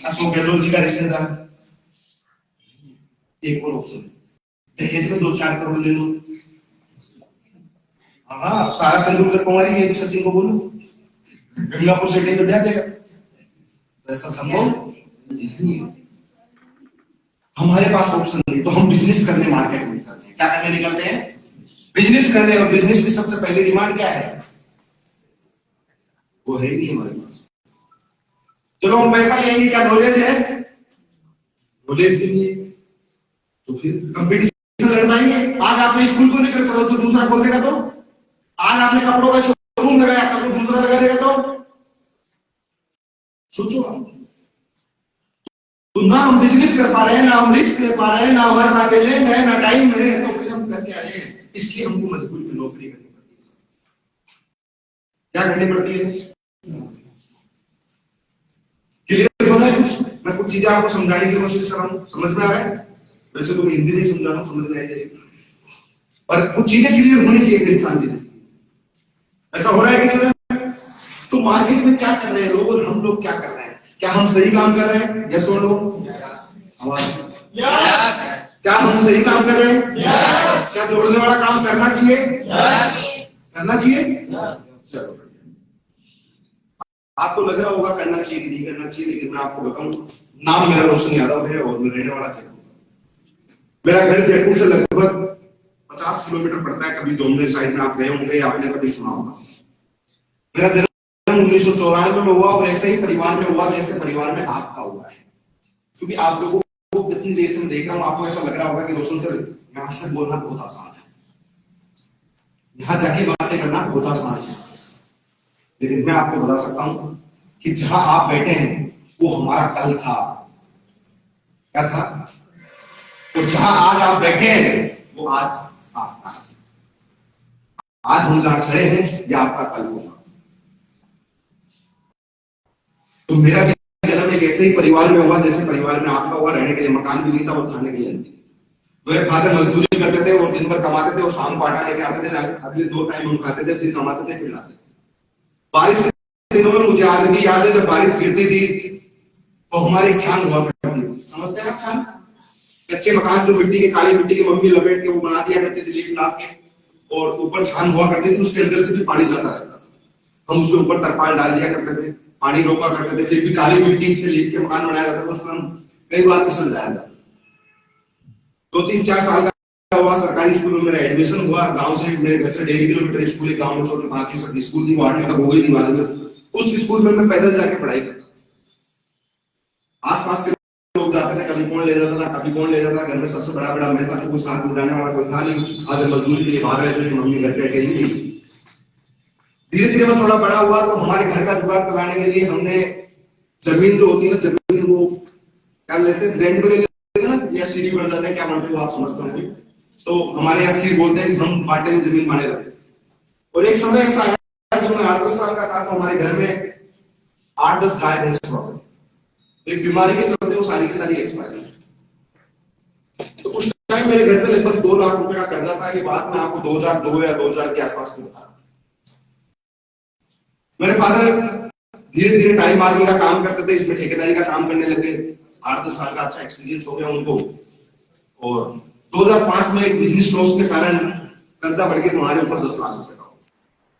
अशोक गहलोत जी का रिश्तेदार? एक और ऑप्शन, दहेज में 2-4 करोड़ ले लो। हाँ, सारा तेंदुलकर कुमारी, ये भी सचिन को बोलो, गंगापुर सेटिंग में ब्याह देगा। ऐसा संभव नहीं। हमारे पास ऑप्शन नहीं, तो हम बिजनेस करने मार्केट में निकलते हैं। क्या करने निकलते हैं? बिजनेस करने। और बिजनेस की सबसे पहली डिमांड क्या है? वो है ही नहीं हमारे पास। चलो हम पैसा लेंगे, क्या नॉलेज है? नॉलेज नहीं है, तो फिर कंपटीशन लड़ पाएंगे। आज आपने स्कूल को लेकर पढ़ो तो दूसरा खोल देगा। तो आज आपने कपड़ों का शोरूम लगाया, कल तो दूसरा लगा देगा। तो सोचो आप। तो ना हम बिजनेस कर पा रहे हैं, ना हम रिस्क ले पा रहे हैं, ना हमारे पास टैलेंट है, ना टाइम है, तो फिर हम करके आए हैं। इसलिए हमको मजबूरी में नौकरी करनी पड़ती है। क्या करनी पड़ती है? क्लियर होना है कुछ? मैं कुछ चीजें आपको समझाने की कोशिश कर रहा हूं, समझ में आ रहा है? वैसे तो मैं हिंदी नहीं समझा रहा हूं, समझ में आ जाएगी, पर कुछ चीजें क्लियर होनी चाहिए इंसान की जिंदगी। ऐसा हो रहा है कि नहीं? तो मार्केट में क्या कर रहे हैं लोग और हम लोग क्या कर रहे हैं? क्या हम सही काम कर रहे हैं? यस और नो? क्या हम सही काम कर रहे हैं? क्या जोड़ने वाला काम करना चाहिए? करना चाहिए? चलो, आपको लग रहा होगा करना चाहिए कि नहीं करना चाहिए, लेकिन मैं आपको बताऊं, नाम मेरा रोशन यादव है और मैं रहने वाला जयपुर। मेरा घर जयपुर से लगभग 50 किलोमीटर पड़ता है। कभी जोमने साइड में आप गए होंगे, आपने कभी सुना होगा। मेरा जन्म 1994 में हुआ और ऐसे ही परिवार में हुआ जैसे परिवार में आपका हुआ है। क्योंकि आप लोगों को कितनी देर से मैं देख रहा हूं, आपको ऐसा लग रहा होगा कि रोशन सर यहां से बोलना बहुत आसान है, यहां जाके बातें करना बहुत आसान है। लेकिन मैं आपको बता सकता हूं कि जहां आप बैठे हैं वो हमारा कल था। क्या था? तो जहां आज आप बैठे हैं वो आज आपका। आज हम जहां खड़े हैं ये आपका कल होगा। तो मेरा भी जन्म एक ऐसे ही परिवार में हुआ जैसे परिवार में आपका हुआ। रहने के लिए मकान भी नहीं था और खाने के लिए नहीं। मेरे फादर मजदूरी करते थे और दिन भर कमाते थे और शाम को आटा लेके आते थे। अगले 2 टाइम हम खाते थे, फिर कमाते थे, फिर लाते थे। बारिश के दिनों में मुझे आज भी याद है जब बारिश गिरती थी तो हमारी एक छान हुआ करती थी। समझते हैं आप छान? कच्चे मकान जो मिट्टी के, काली मिट्टी की मम्मी लपेट के वो बना दिया करती थी, लीप लाप के, और ऊपर छान हुआ करती थी। उसके अंदर से भी पानी जाता रहता था। हम उसके ऊपर तरपाल डाल दिया करते थे, पानी रोका करते थे। फिर भी काली मिट्टी से लीप के मकान बनाया जाता था, उसमें हम कई बार फिसल जाया जाता। 2-3-4 साल का हुआ, सरकारी स्कूल में मेरा एडमिशन हुआ। गांव से, मेरे घर से 1.5 किलोमीटर स्कूल है गांव में, छोटे 5 तक स्कूल थी, 8वीं तक हो गई थी बाद में। उस स्कूल में मैं पैदल जाके पढ़ाई करता था। आसपास के लोग जाते थे, कभी कौन ले जाता था, कभी कौन ले जाता था। घर में सबसे बड़ा मैं था, कोई साथ उठाने वाला कोई था नहीं। आज मजदूरी के लिए बाहर रहते थे, मम्मी घर पे अकेली थी। धीरे धीरे मैं थोड़ा बड़ा हुआ तो हमारे घर का जुगाड़ चलाने के लिए हमने जमीन जो होती है ना, जमीन वो क्या लेते हैं, रेंट पे लेते हैं ना, या सीढ़ी बढ़ जाते हैं, क्या बोलते हो आप समझते होंगे। तो हमारे यहाँ सीढ़ी बोलते हैं कि हम बांटे में जमीन माने रखते। और एक समय ऐसा आया जब मैं 8-10 साल का था तो हमारे घर में 8-10 गाय भैंस हुआ। एक बीमारी के चलते वो सारी की सारी एक्सपायर हुई। तो उस टाइम मेरे घर पे लगभग 2 लाख रुपए का कर्जा था। ये बात मैं आपको 2002 या 2000 के आसपास की बता रहा हूं। मेरे फादर धीरे धीरे टाइम आदमी का काम करते थे, इसमें ठेकेदारी का काम करने लगे। 8-10 साल का अच्छा एक्सपीरियंस हो गया उनको। और 2005 में एक बिजनेस लॉस के कारण कर्जा बढ़ के तुम्हारे ऊपर 10 लाख रुपए का।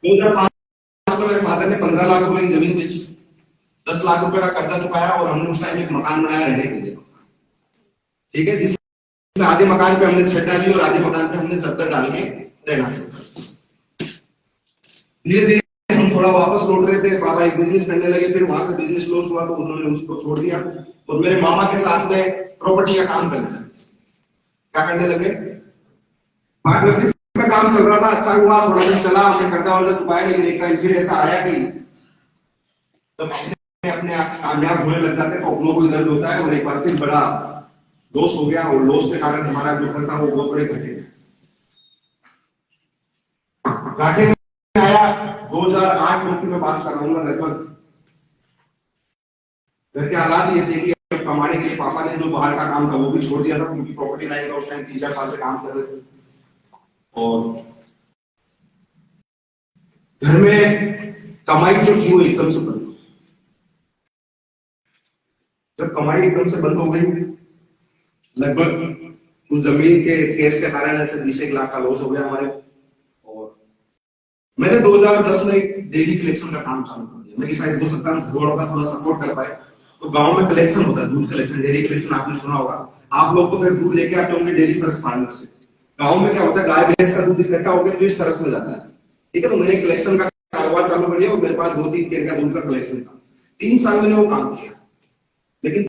2005 में मेरे फादर ने 15 लाख रुपए की जमीन बेची, 10 लाख रुपए का कर्जा चुकाया और हमने उस टाइम एक मकान बनाया रहने के लिए। ठीक है, जिसमें आधे मकान पे हमने छत डाली और आधे मकान पे हमने चद्दर डाल के रहना शुरू। धीरे धीरे हम थोड़ा वापस लौट रहे थे, पापा एक बिजनेस करने लगे। फिर वहां से बिजनेस लॉस हुआ तो उन्होंने उसको छोड़ दिया और मेरे मामा के साथ में प्रॉपर्टी का काम करने लगे। क्या करने लगे? पार्टनरशिप में काम चल रहा था, अच्छा हुआ, थोड़ा दिन चला, हमने कर्जा वर्जा चुकाया। लेकिन एक टाइम फिर ऐसा आया कि जब अपने आप से कामयाब होने लग जाते हैं तो अपनों को दर्द होता है, और एक बार फिर बड़ा लॉस हो गया, और लॉस के कारण हमारा जो घर था वो बहुत बड़े घाटे में आया। 2008 में की मैं बात कर रहा हूँ, लगभग घर के हालात ये थे कि कमाने के लिए पापा ने जो बाहर का काम था वो भी छोड़ दिया था, क्योंकि प्रॉपर्टी लाइन का उस टाइम 3-4 साल से काम कर रहे थे, और घर में कमाई जो थी वो एकदम से बंद। जब कमाई एकदम से बंद हो गई, लगभग उस जमीन के केस के कारण ऐसे 20-1 लाख का लॉस हो गया हमारे। और मैंने 2010 में एक डेली कलेक्शन का काम चालू कर दिया। मैं शायद हो सकता है घरों का थोड़ा सपोर्ट कर पाए। तो गांव में कलेक्शन होता है, दूध कलेक्शन, डेयरी कलेक्शन आपने सुना होगा। आप लोग तो फिर दूध लेके आते होंगे डेली सरस फार्मर से। गांव में क्या होता है, गाय भैंस का दूध इकट्ठा होकर फिर सरस में जाता है, ठीक है। तो मैंने कलेक्शन का कारोबार चालू कर दिया और मेरे पास 2-3 केन का दूध का कलेक्शन था। 3 साल मैंने वो काम किया, लेकिन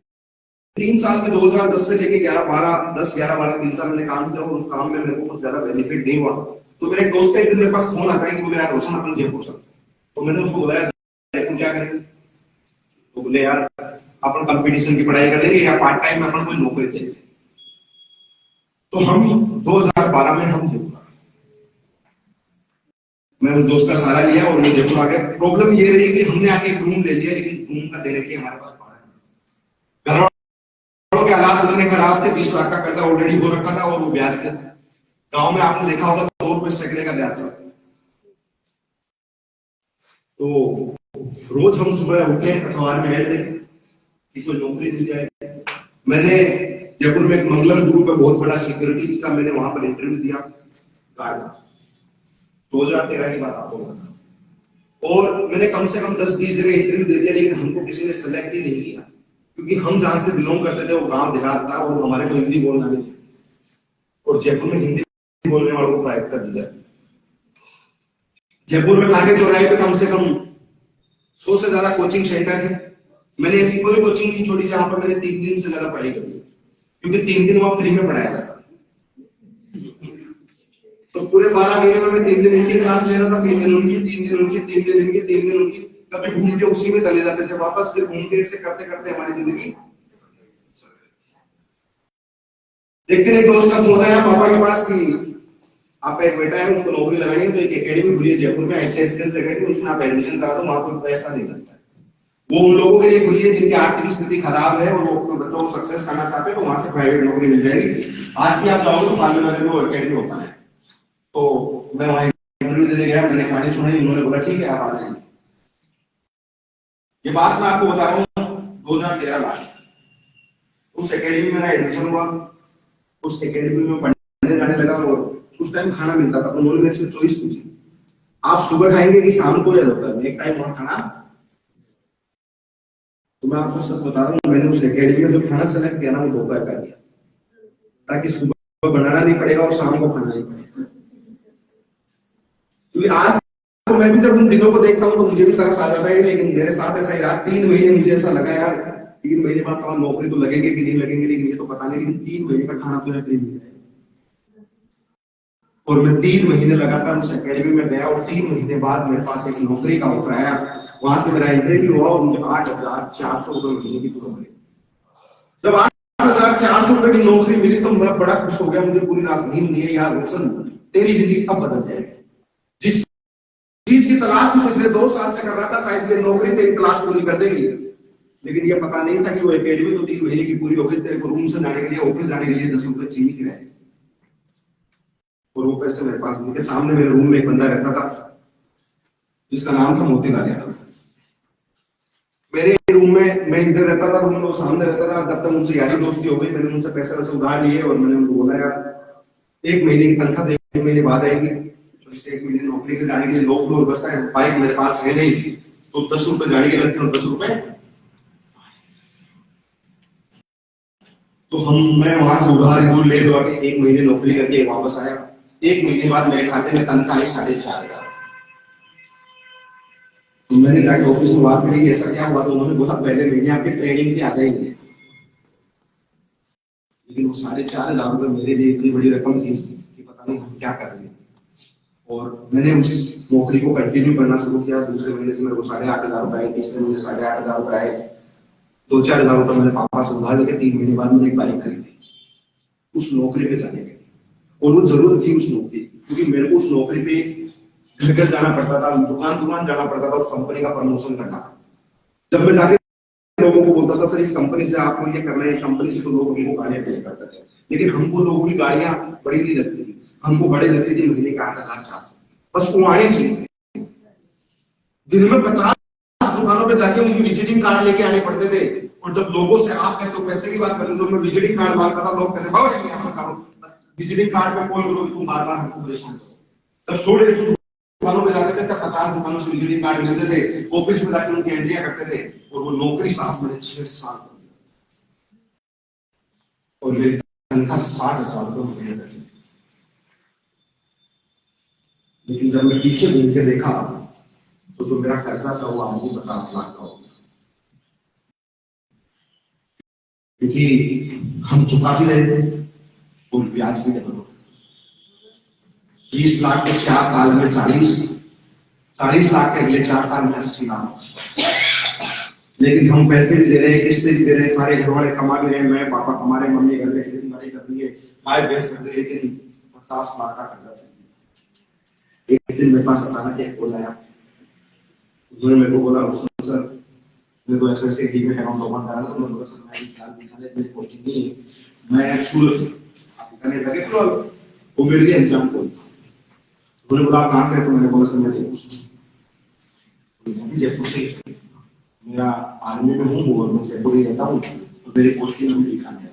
3 साल में 2010 से लेके 11-12 3 साल मैंने काम किया, और उस काम में मेरे को कुछ ज्यादा बेनिफिट नहीं हुआ। तो मेरे एक दोस्त का एक दिन मेरे पास फोन आता है कि बोले यार रोशन अपन जयपुर चल। तो मैंने उसको बोला जयपुर क्या करेंगे? तो बोले यार अपन कंपटीशन की पढ़ाई करेंगे या पार्ट टाइम में अपन कोई नौकरी देंगे। तो हम 2012 में हम जयपुर आ गए। मैं उस दोस्त का सहारा लिया और मैं जयपुर आ गया। प्रॉब्लम ये रही कि हमने आके एक रूम ले लिया, लेकिन रूम का देने के लिए हमारे पास भाड़ा नहीं। घरों के हालात इतने खराब थे, 20 लाख का कर्जा ऑलरेडी हो रखा था, और वो ब्याज पे था। गांव में आपने देखा होगा 2 रुपए सैकड़े का ब्याज था। तो रोज हम सुबह उठे, अखबार में ऐड देखे कि कोई नौकरी मिल जाए। मैंने जयपुर में एक मंगलम ग्रुप है बहुत बड़ा सिक्योरिटीज का, मैंने वहां पर इंटरव्यू दिया गार्ड। 2013 की बात आपको बता, और मैंने कम से कम 10-20 जगह इंटरव्यू दे दिया, लेकिन हमको किसी ने सेलेक्ट ही नहीं किया, क्योंकि हम जहां से बिलोंग करते थे वो गांव देहात था, और हमारे को हिंदी बोलना नहीं, और जयपुर में हिंदी बोलने वालों को प्राइवेट कर दी जाए। जयपुर में कांटे चौराहे पे कम से कम 100 से ज्यादा कोचिंग सेंटर है। मैंने ऐसी कोई कोचिंग नहीं छोड़ी जहां पर मैंने 3 दिन से ज्यादा पढ़ाई करी, क्योंकि 3 दिन वहां फ्री में पढ़ाया जाता। तो पूरे 12 महीने में मैं 3 दिन इनकी क्लास ले रहा था, 3 दिन उनकी, 3 दिन उनकी, 3 दिन इनकी, 3 दिन उनकी। कभी घूम के उसी में चले जाते थे वापस, फिर घूम के ऐसे करते करते हमारी जिंदगी। एक दिन एक दोस्त का फोन आया पापा के पास कि आपका एक बेटा है, उसको नौकरी लगानी है, तो एक एकेडमी खुली है जयपुर में, ऐसे स्किल्स एकेडमी, उसमें आप एडमिशन करा दो, वहां कोई पैसा नहीं लगता है। वो उन लोगों के लिए खुली है जिनकी आर्थिक स्थिति खराब है और वो अपने बच्चों को सक्सेस करना चाहते हैं, तो वहां से प्राइवेट नौकरी मिल जाएगी। आज भी आप जाओगे तो मालूम नगर में वो एकेडमी होता है। तो मैं वहां इंटरव्यू देने गया, मैंने कहानी सुनाई, उन्होंने बोला ठीक है आप आ जाइए। ये बात मैं आपको बता रहा हूँ 2013 लास्ट। उस एकेडमी में मेरा एडमिशन हुआ, उस एकेडमी में पढ़ने जाने लगा, और उस टाइम खाना मिलता था। उन्होंने मेरे से चॉइस पूछी, आप सुबह खाएंगे कि शाम को या दोपहर में, एक टाइम वहां खाना। तो मैं आपको सच बता रहा हूँ, मैंने उस एकेडमी में जो खाना सेलेक्ट किया ना, वो दोपहर का किया, ताकि सुबह बनाना नहीं पड़ेगा और शाम को खाना नहीं पड़ेगा। क्योंकि आज तो मैं भी जब उन दिनों को देखता हूँ तो मुझे भी तरस आ जाता है, लेकिन मेरे साथ ऐसा ही रहा। 3 महीने मुझे ऐसा लगा यार 3 महीने बाद सवाल नौकरी तो लगेंगे कि नहीं लगेंगे, लेकिन ये तो पता नहीं, लेकिन 3 महीने का खाना तो फ्री मिल जाएगा। और मैं 3 महीने लगातार उस एकेडमी में गया, और 3 महीने बाद मेरे पास एक नौकरी का ऑफर आया। वहां से मेरा इंटरव्यू हुआ और मुझे 8,400 रुपए महीने की नौकरी मिली। जब 8,400 रुपए की नौकरी मिली तो मैं बड़ा खुश हो गया, मुझे पूरी रात नींद नहीं है। यार रोशन, तेरी जिंदगी अब बदल जाएगी। जिस चीज की तलाश तू पिछले 2 साल से कर रहा था, शायद ये नौकरी तेरी तलाश पूरी कर देगी। लेकिन ये पता नहीं था कि वो एकेडमी तो 3 महीने की पूरी हो गई, तेरे को रूम से जाने के लिए, ऑफिस जाने के लिए 10 रुपए चीनी की रहे। और वो पैसे मेरे पास, उनके सामने मेरे रूम में एक बंदा रहता था जिसका नाम था मोतीलाल यादव। मेरे रूम में, मैं इधर रहता था, रूम में वो सामने रहता था। तब तक मुझसे यारी दोस्ती हो गई, मैंने उनसे पैसे वैसे उधार लिए, और मैंने उनको बोला यार 1 महीने की तनख्वाह 1 महीने बाद आएगी, तो इससे 1 महीने नौकरी के जाने के लिए 2 फ्लोर बस है, बाइक मेरे पास है नहीं, तो 10 रुपए जाने के लगते हैं और 10 रुपए। तो मैं वहां से उधार ले लो के 1 महीने नौकरी करके वापस आया। 1 महीने बाद मेरे खाते में तनख्वाह आई 4,500। तो मैंने जाके ऑफिस में बात करी कि ऐसा क्या हुआ, तो उन्होंने बोला पहले महीने आपकी ट्रेनिंग की आ जाएगी। लेकिन वो 4,500 रुपए मेरे लिए इतनी बड़ी रकम थी कि पता नहीं हम क्या कर रहे हैं। और मैंने उस नौकरी को कंटिन्यू करना शुरू किया। दूसरे महीने से मेरे को 8,500 रुपए आए, तीसरे महीने 8,500 रुपए आए, 2-4 हजार रुपए मैंने पापा से उधार लेके 3 महीने बाद मैंने एक बाइक खरीदी उस नौकरी पे जाने के लिए। और वो जरूरत थी उस नौकरी, क्योंकि मेरे को उस नौकरी पे घर जाना पड़ता था, दुकान जाना पड़ता था, उस कंपनी का प्रमोशन करना। जब मैं जाके लोगों को बोलता था सर इस कंपनी से आपको ये करना है, इस कंपनी से, तो लोग हमको गाड़ियां पेश करते थे। लेकिन हमको लोगों की गाड़ियां बड़ी नहीं लगती थी, हमको बड़े लगती थी महीने का 8,400, बस वो आने चाहिए। दिन में 50 दुकानों पे जाके उनकी विजिटिंग कार्ड लेके आने पड़ते थे। और जब लोगों से आप कहते हो पैसे की बात करते तो मैं विजिटिंग कार्ड मांगता था, लोग कहते भाव विजिटिंग कार्ड पे कॉल करो, तुम बार बार हमको परेशान करो। तब 100-150 दुकानों पे जाते थे, तब 50 दुकानों से विजिटिंग कार्ड मिलते थे, ऑफिस में जाके उनकी एंट्रियां करते थे। और वो नौकरी साथ मैंने 6 साल कर दी और मेरी तनख्वाह 60,000 रुपये महीने थी। लेकिन जब मैं पीछे घूम के देखा तो जो मेरा कर्जा था वो आज भी 50 लाख का हो गया, क्योंकि हम चुका भी रहे थे और ब्याज भी डबल हो गया। 30 लाख के 4 साल में 40 लाख के अगले 4 साल में 80 लाख। लेकिन हम पैसे भी दे रहे हैं, किस्तें भी दे रहे हैं, सारे घर वाले कमा भी रहे हैं, मैं पापा हमारे मम्मी घर में खेती बाड़ी कर रही है, गाय भैंस कर रही है, लेकिन 50 लाख का कर्जा। एक दिन मेरे पास अचानक एक कॉल आया, उन्होंने मेरे को बोला सर मेरे को ऐसे डीमेट अकाउंट ओपन करना है। तो मैं बोला सर मैं फिलहाल दिखाने मेरी कोचिंग नहीं है, मैं स्कूल दिखाने लगे तो वो मेरे लिए एग्जाम को। उन्होंने बोला आप कहाँ से? तो मैंने बोला सर मैं जयपुर से। जयपुर से मेरा आर्मी में हूँ और मैं जयपुर ही रहता हूँ, तो मेरी पोस्टिंग में दिखाने है।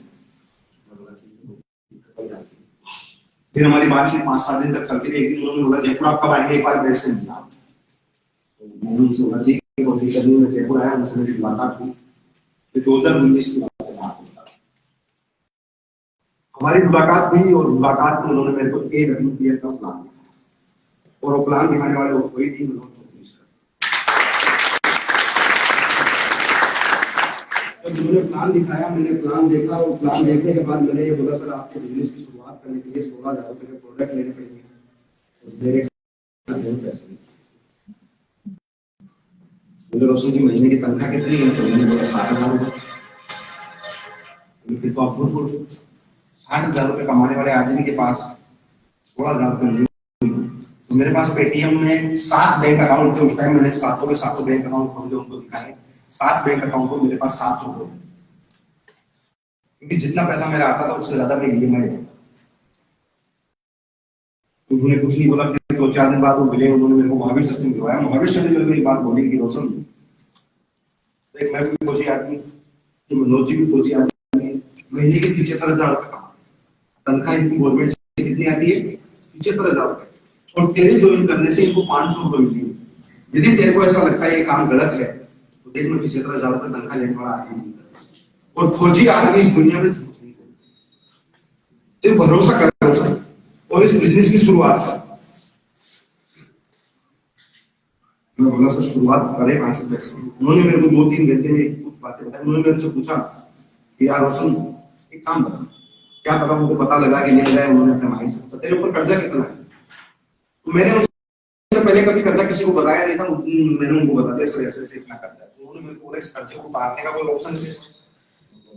फिर हमारी बातचीत 5-7 दिन तक चलती रही। एक दिन उन्होंने बोला जयपुर आप कब आएंगे, एक बार मेरे से मिलना। तो मैंने उनसे बोला ठीक है, कोशिश करनी है। मैं जयपुर आया, उनसे मेरी मुलाकात हुई। फिर 2019 की बात है, हमारी मुलाकात हुई और मुलाकात में उन्होंने मेरे को AWPL का प्लान दिखाया और वो प्लान दिखाने वाले वो कोई नहीं, मनोज चौधरी सर। जब उन्होंने प्लान दिखाया, मैंने प्लान देखा और प्लान देखने के बाद मैंने ये बोला सर आपके बिजनेस की शुरुआत करने के लिए 16,000 रुपए के प्रोडक्ट लेने पड़ेंगे और मेरे पैसे नहीं। रोशन जी महीने की तनख्वाह कितनी है? तो मैंने बोला 60,000 रुपए। फिर तो आप झूठ बोल रहे हो, 60,000 रुपए कमाने वाले आदमी के पास 16,000 रुपए। तो मेरे पास पेटीएम में 7 बैंक अकाउंट थे उस टाइम। मैंने सातों के सातों बैंक अकाउंट खोले, उनको दिखाए। 7 बैंक अकाउंट को मेरे पास 7 रुपए, क्योंकि जितना पैसा मेरा आता था उससे ज्यादा मैं EMI देता। उन्होंने कुछ नहीं बोला। फिर 2-4 दिन बाद वो मिले, उन्होंने मेरे को महावीर सर से मिलवाया। महावीर सर ने मेरी बात बोली कि रोशन देख मैं भी फौजी आदमी, मनोज जी भी फौजी आदमी, महीने के 75,000 रुपए कमा, तनख्वाह इनकी गवर्नमेंट से कितनी आती है? 75,000 रुपए। और तेरे ज्वाइन करने से इनको 500 रुपए मिलती है। यदि तेरे को ऐसा लगता है ये काम गलत है तो देख मैं 75,000 रुपए तनख्वाह लेने वाला आदमी और फौजी आदमी इस दुनिया में झूठ नहीं बोलते। तो भरोसा कर सर और इस बिजनेस की शुरुआत कर। मैं बोला सर शुरुआत करें कहां से पैसे? उन्होंने मेरे को 2-3 घंटे में कुछ बातें बताई। उन्होंने मेरे से पूछा कि यार रोशन एक काम कर, क्या पता मुझे पता लगा कि ले जाए। उन्होंने अपने माइंड से पूछा तेरे ऊपर कर्जा कितना है? तो मैंने उससे पहले कभी कर्जा किसी को बताया नहीं था। मैंने उनको बता दिया सर ऐसे ऐसे इतना कर्जा है। तो उन्होंने मेरे को इस कर्जे को उतारने का कोई ऑप्शन है?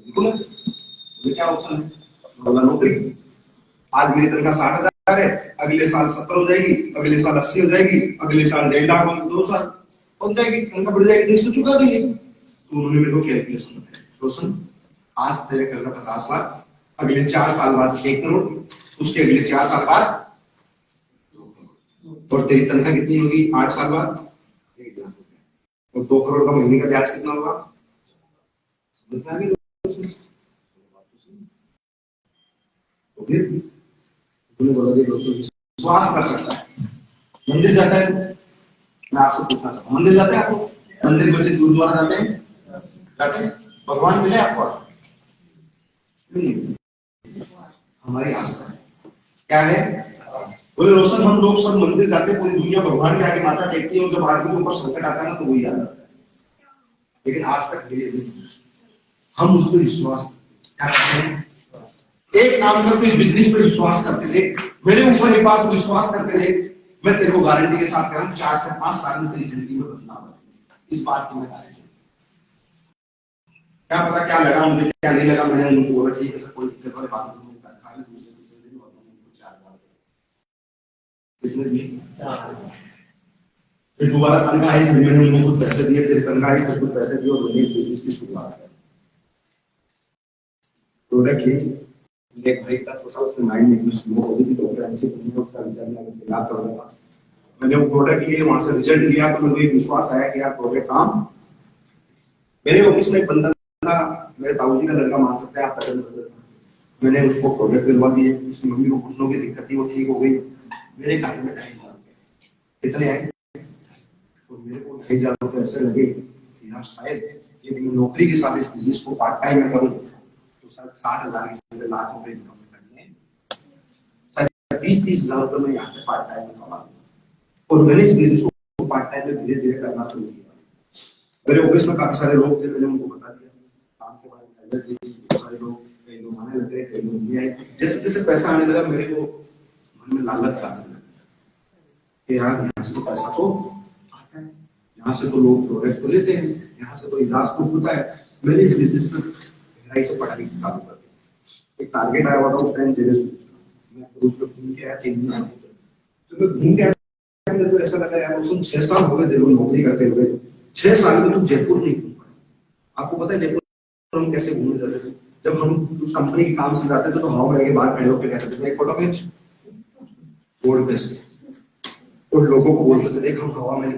बिल्कुल, क्या ऑप्शन है? बोला नौकरी। आज मेरी तनख्वाह 60,000 है, अगले साल 70 हो जाएगी, अगले साल 80 हो जाएगी, अगले साल 1.5 लाख होगी, 2 साल हो जाएगी, तनख्वाह बढ़ जाएगी, इससे चुका देंगे। तो उन्होंने मेरे को कैलकुलेशन बताया, रोशन आज तेरे कर्जा 50 लाख, अगले 4 साल बाद 1 करोड़, उसके अगले 4 साल बाद 2 करोड़, और तेरी तनख्वाह कितनी होगी 8 साल बाद? 1 लाख रुपए। और 2 करोड़ का महीने का ब्याज कितना होगा? समझ में आ गया? तो फिर उन्होंने बोला कि दोस्तों विश्वास कर सकता है। मंदिर जाता है? मैं आपसे पूछना चाहता हूँ, मंदिर जाते हैं आपको? मंदिर में से गुरुद्वारा जाते हैं? जाते हैं। भगवान मिले आपको? हमारी आस्था है क्या है? बोले रोशन हम लोग सब मंदिर जाते हैं, पूरी दुनिया भगवान के आगे माथा टेकती है और जब आदमी के ऊपर संकट आता है ना तो वही याद आता है। लेकिन आज तक मिले नहीं। हम उस पर विश्वास क्या करते हैं? एक काम करके इस बिजनेस पर विश्वास करते थे। मेरे ऊपर एक बार विश्वास करते थे मैं तेरे को गारंटी के साथ कह रहा हूं 4 से 5 साल में तेरी जिंदगी में बदलाव आएगा, इस बात की मैं गारंटी। क्या पता क्या लगा मुझे क्या नहीं लगा, मैंने उनको बोला ठीक है सर कोई दिक्कत वाली बात नहीं, खा ली दूसरे तीसरे दिन और उनको 4,000 कितने दिए, फिर दोबारा तनख्वाह आई, फिर मैंने उनको कुछ पैसे दिए, फिर तनख्वाह आई, फिर कुछ पैसे दिए और मैंने बिजनेस की शुरुआत की। प्रोडक्ट ही एक भाई का छोटा उसके माइंड में कुछ स्लो हो गई थी, तो फिर ऐसे उसका करने में से याद कर रहा था। मैंने वो प्रोडक्ट लिए, वहां से रिजल्ट लिया तो मुझे विश्वास आया कि यार प्रोडक्ट काम। मेरे ऑफिस में एक बंदा था, मेरे ताऊजी का लड़का मान सकते हैं आप, पसंद करते थे। मैंने उसको प्रोडक्ट दिलवा दिए, उसकी मम्मी को घुटनों की दिक्कत थी, वो ठीक हो गई। मेरे खाते में 2,500 कितने आए, तो मेरे को 2,500 रुपए ऐसे लगे कि यार शायद यदि मैं नौकरी के साथ इस बिजनेस को पार्ट टाइम में करूं तो शायद 60,000 की लाख रुपए इनकम करने, शायद 20-30,000 रुपए मैं यहाँ से पार्ट टाइम में कमा लूं। और मैंने इस बिजनेस को पार्ट टाइम में धीरे धीरे करना शुरू किया। मेरे ऑफिस में काफी सारे लोग थे, मैंने उनको बता दिया काम के बारे में, बहुत सारे लोग, कई लोग आने लगे, कई लोग नहीं आए। जैसे जैसे पैसा आने लगा मेरे को मन में लालच आने लगा कि यार यहाँ से तो पैसा तो आता है, यहाँ से तो लोग प्रोडक्ट तो लेते हैं, यहाँ से तो इलाज तो होता है। मैंने इस बिजनेस में गहराई से पढ़ाई चालू कर दी। एक टारगेट आया हुआ था उस टाइम धीरे मैं उसमें घूम के आया, चेंज नहीं आया। तो मैं घूम के आया, मेरे को ऐसा लगा यार उसमें 6 साल हो गए देखो नौकरी करते हुए, 6 साल में तुम जयपुर नहीं घूम पाए। आपको पता है जयपुर हम कैसे घूमने जाते थे, जब हम उस कंपनी के काम से जाते थे तो हवा के बाहर खड़े होकर कहते थे एक फोटो खींच, बोर्ड पे से और लोगों को बोलते थे देख हम हवा में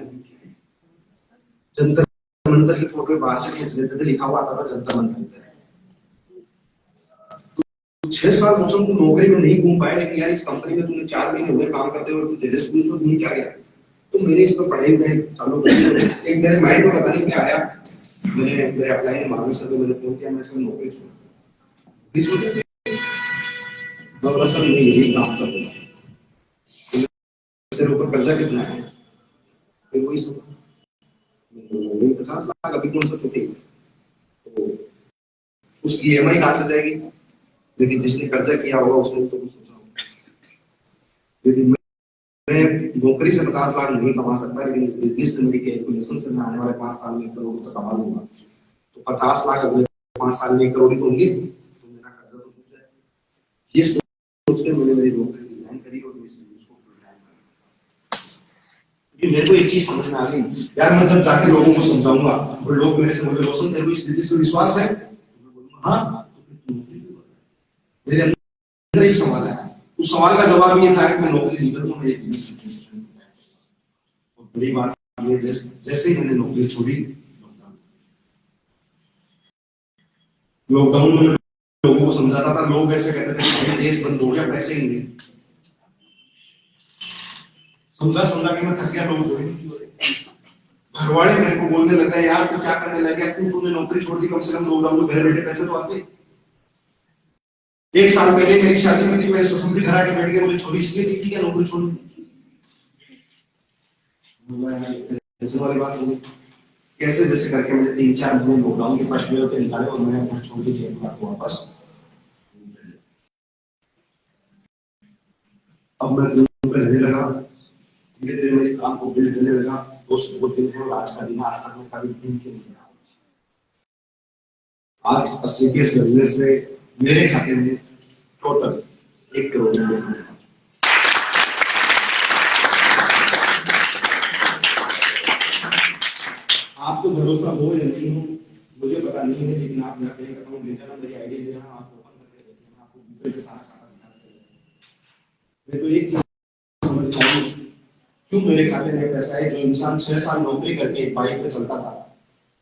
जंतर मंतर की फोटो बाहर से खींच लेते थे, लिखा हुआ आता था जंतर मंतर। 6 साल मौसम तुम नौकरी में नहीं घूम पाए, लेकिन यार इस कंपनी में तुमने 4 महीने हुए काम करते हुए, जेलस पुलिस में घूम क्या गया। तो मैंने इस पर पढ़ाई चालू कर दी। एक मेरे माइंड में पता नहीं क्या आया, मैंने मेरे अप्लाई ने मालूम सर को मैंने फोन किया, मैं सर नौकरी छोड़ दी, बोला सर मैं यही काम करूंगा, तेरे ऊपर कर्जा कितना है, फिर वही सब 50 लाख, अभी कौन सा छुट्टी, तो उसकी EMI कहां से जाएगी, लेकिन जिसने कर्जा किया होगा उसने तो कुछ सोचा होगा। लेकिन मैं नौकरी से 50 लाख नहीं कमा सकता, लेकिन इस बिजनेस से मेरी कैलकुलेशन से मैं आने वाले 5 साल में 1 करोड़ रुपए कमा लूंगा। तो 50 लाख अगले 5 साल में 1 करोड़ ही होंगे, तो मेरा कर्जा तो छूट जाएगा। ये सोच के मैंने मेरी नौकरी डिजाइन करी और इस बिजनेस को डिजाइन करा। क्योंकि मेरे को एक चीज समझ में आ गई यार, मैं जब जाके लोगों को समझाऊंगा और लोग मेरे से बोले रोशन तेरे को इस बिजनेस पे विश्वास है, तो मैं बोलूंगा हाँ, मेरे अंदर एक सवाल है। उस सवाल का जवाब ये था कि मैं नौकरी नहीं करूंगा, मैं एक बिजनेस। और बड़ी बात ये जैसे ही मैंने नौकरी छोड़ी, लॉकडाउन में लोगों को समझाता था, लोग ऐसे कहते थे कि देश बंद हो गया, पैसे ही नहीं। समझा समझा के मैं थक गया, लोग ज्वाइन नहीं हो रहे। घरवाले मेरे को बोलने लगता है यार तू क्या करने लग गया, तूने नौकरी छोड़ दी, कम से कम लॉकडाउन में घर बैठे पैसे तो आते। 1 साल पहले मेरी शादी में थी, मैं ससुर के घर आके बैठ गया, मुझे छोरी इसलिए थी क्या नौकरी छोड़ दी। वाली बात होगी कैसे, जैसे करके मैंने 3-4 महीने लॉकडाउन के फर्स्ट वेव पे निकाले और मैंने घर छोड़ के जयपुर को वापस। अब मैं रहने लगा, धीरे धीरे मैं इस काम को बिल्ड करने लगा। दोस्त को दिन है, आज का दिन, आज तक मैं कभी दिन के नहीं रहा। आज एसटीपीएस करने से मेरे खाते में टोटल 1 करोड़ रुपए। आपको भरोसा हो या नहीं हो मुझे पता नहीं है, लेकिन आप मेरा बैंक अकाउंट ले जाना, मेरी आईडी ले जाना, आप ओपन करके देखना, आपको गूगल पे सारा खाता दिखा देगा। मैं तो एक चीज समझ पाऊँ क्यों मेरे खाते में पैसा है। जो इंसान 6 साल नौकरी करके एक बाइक पे चलता था,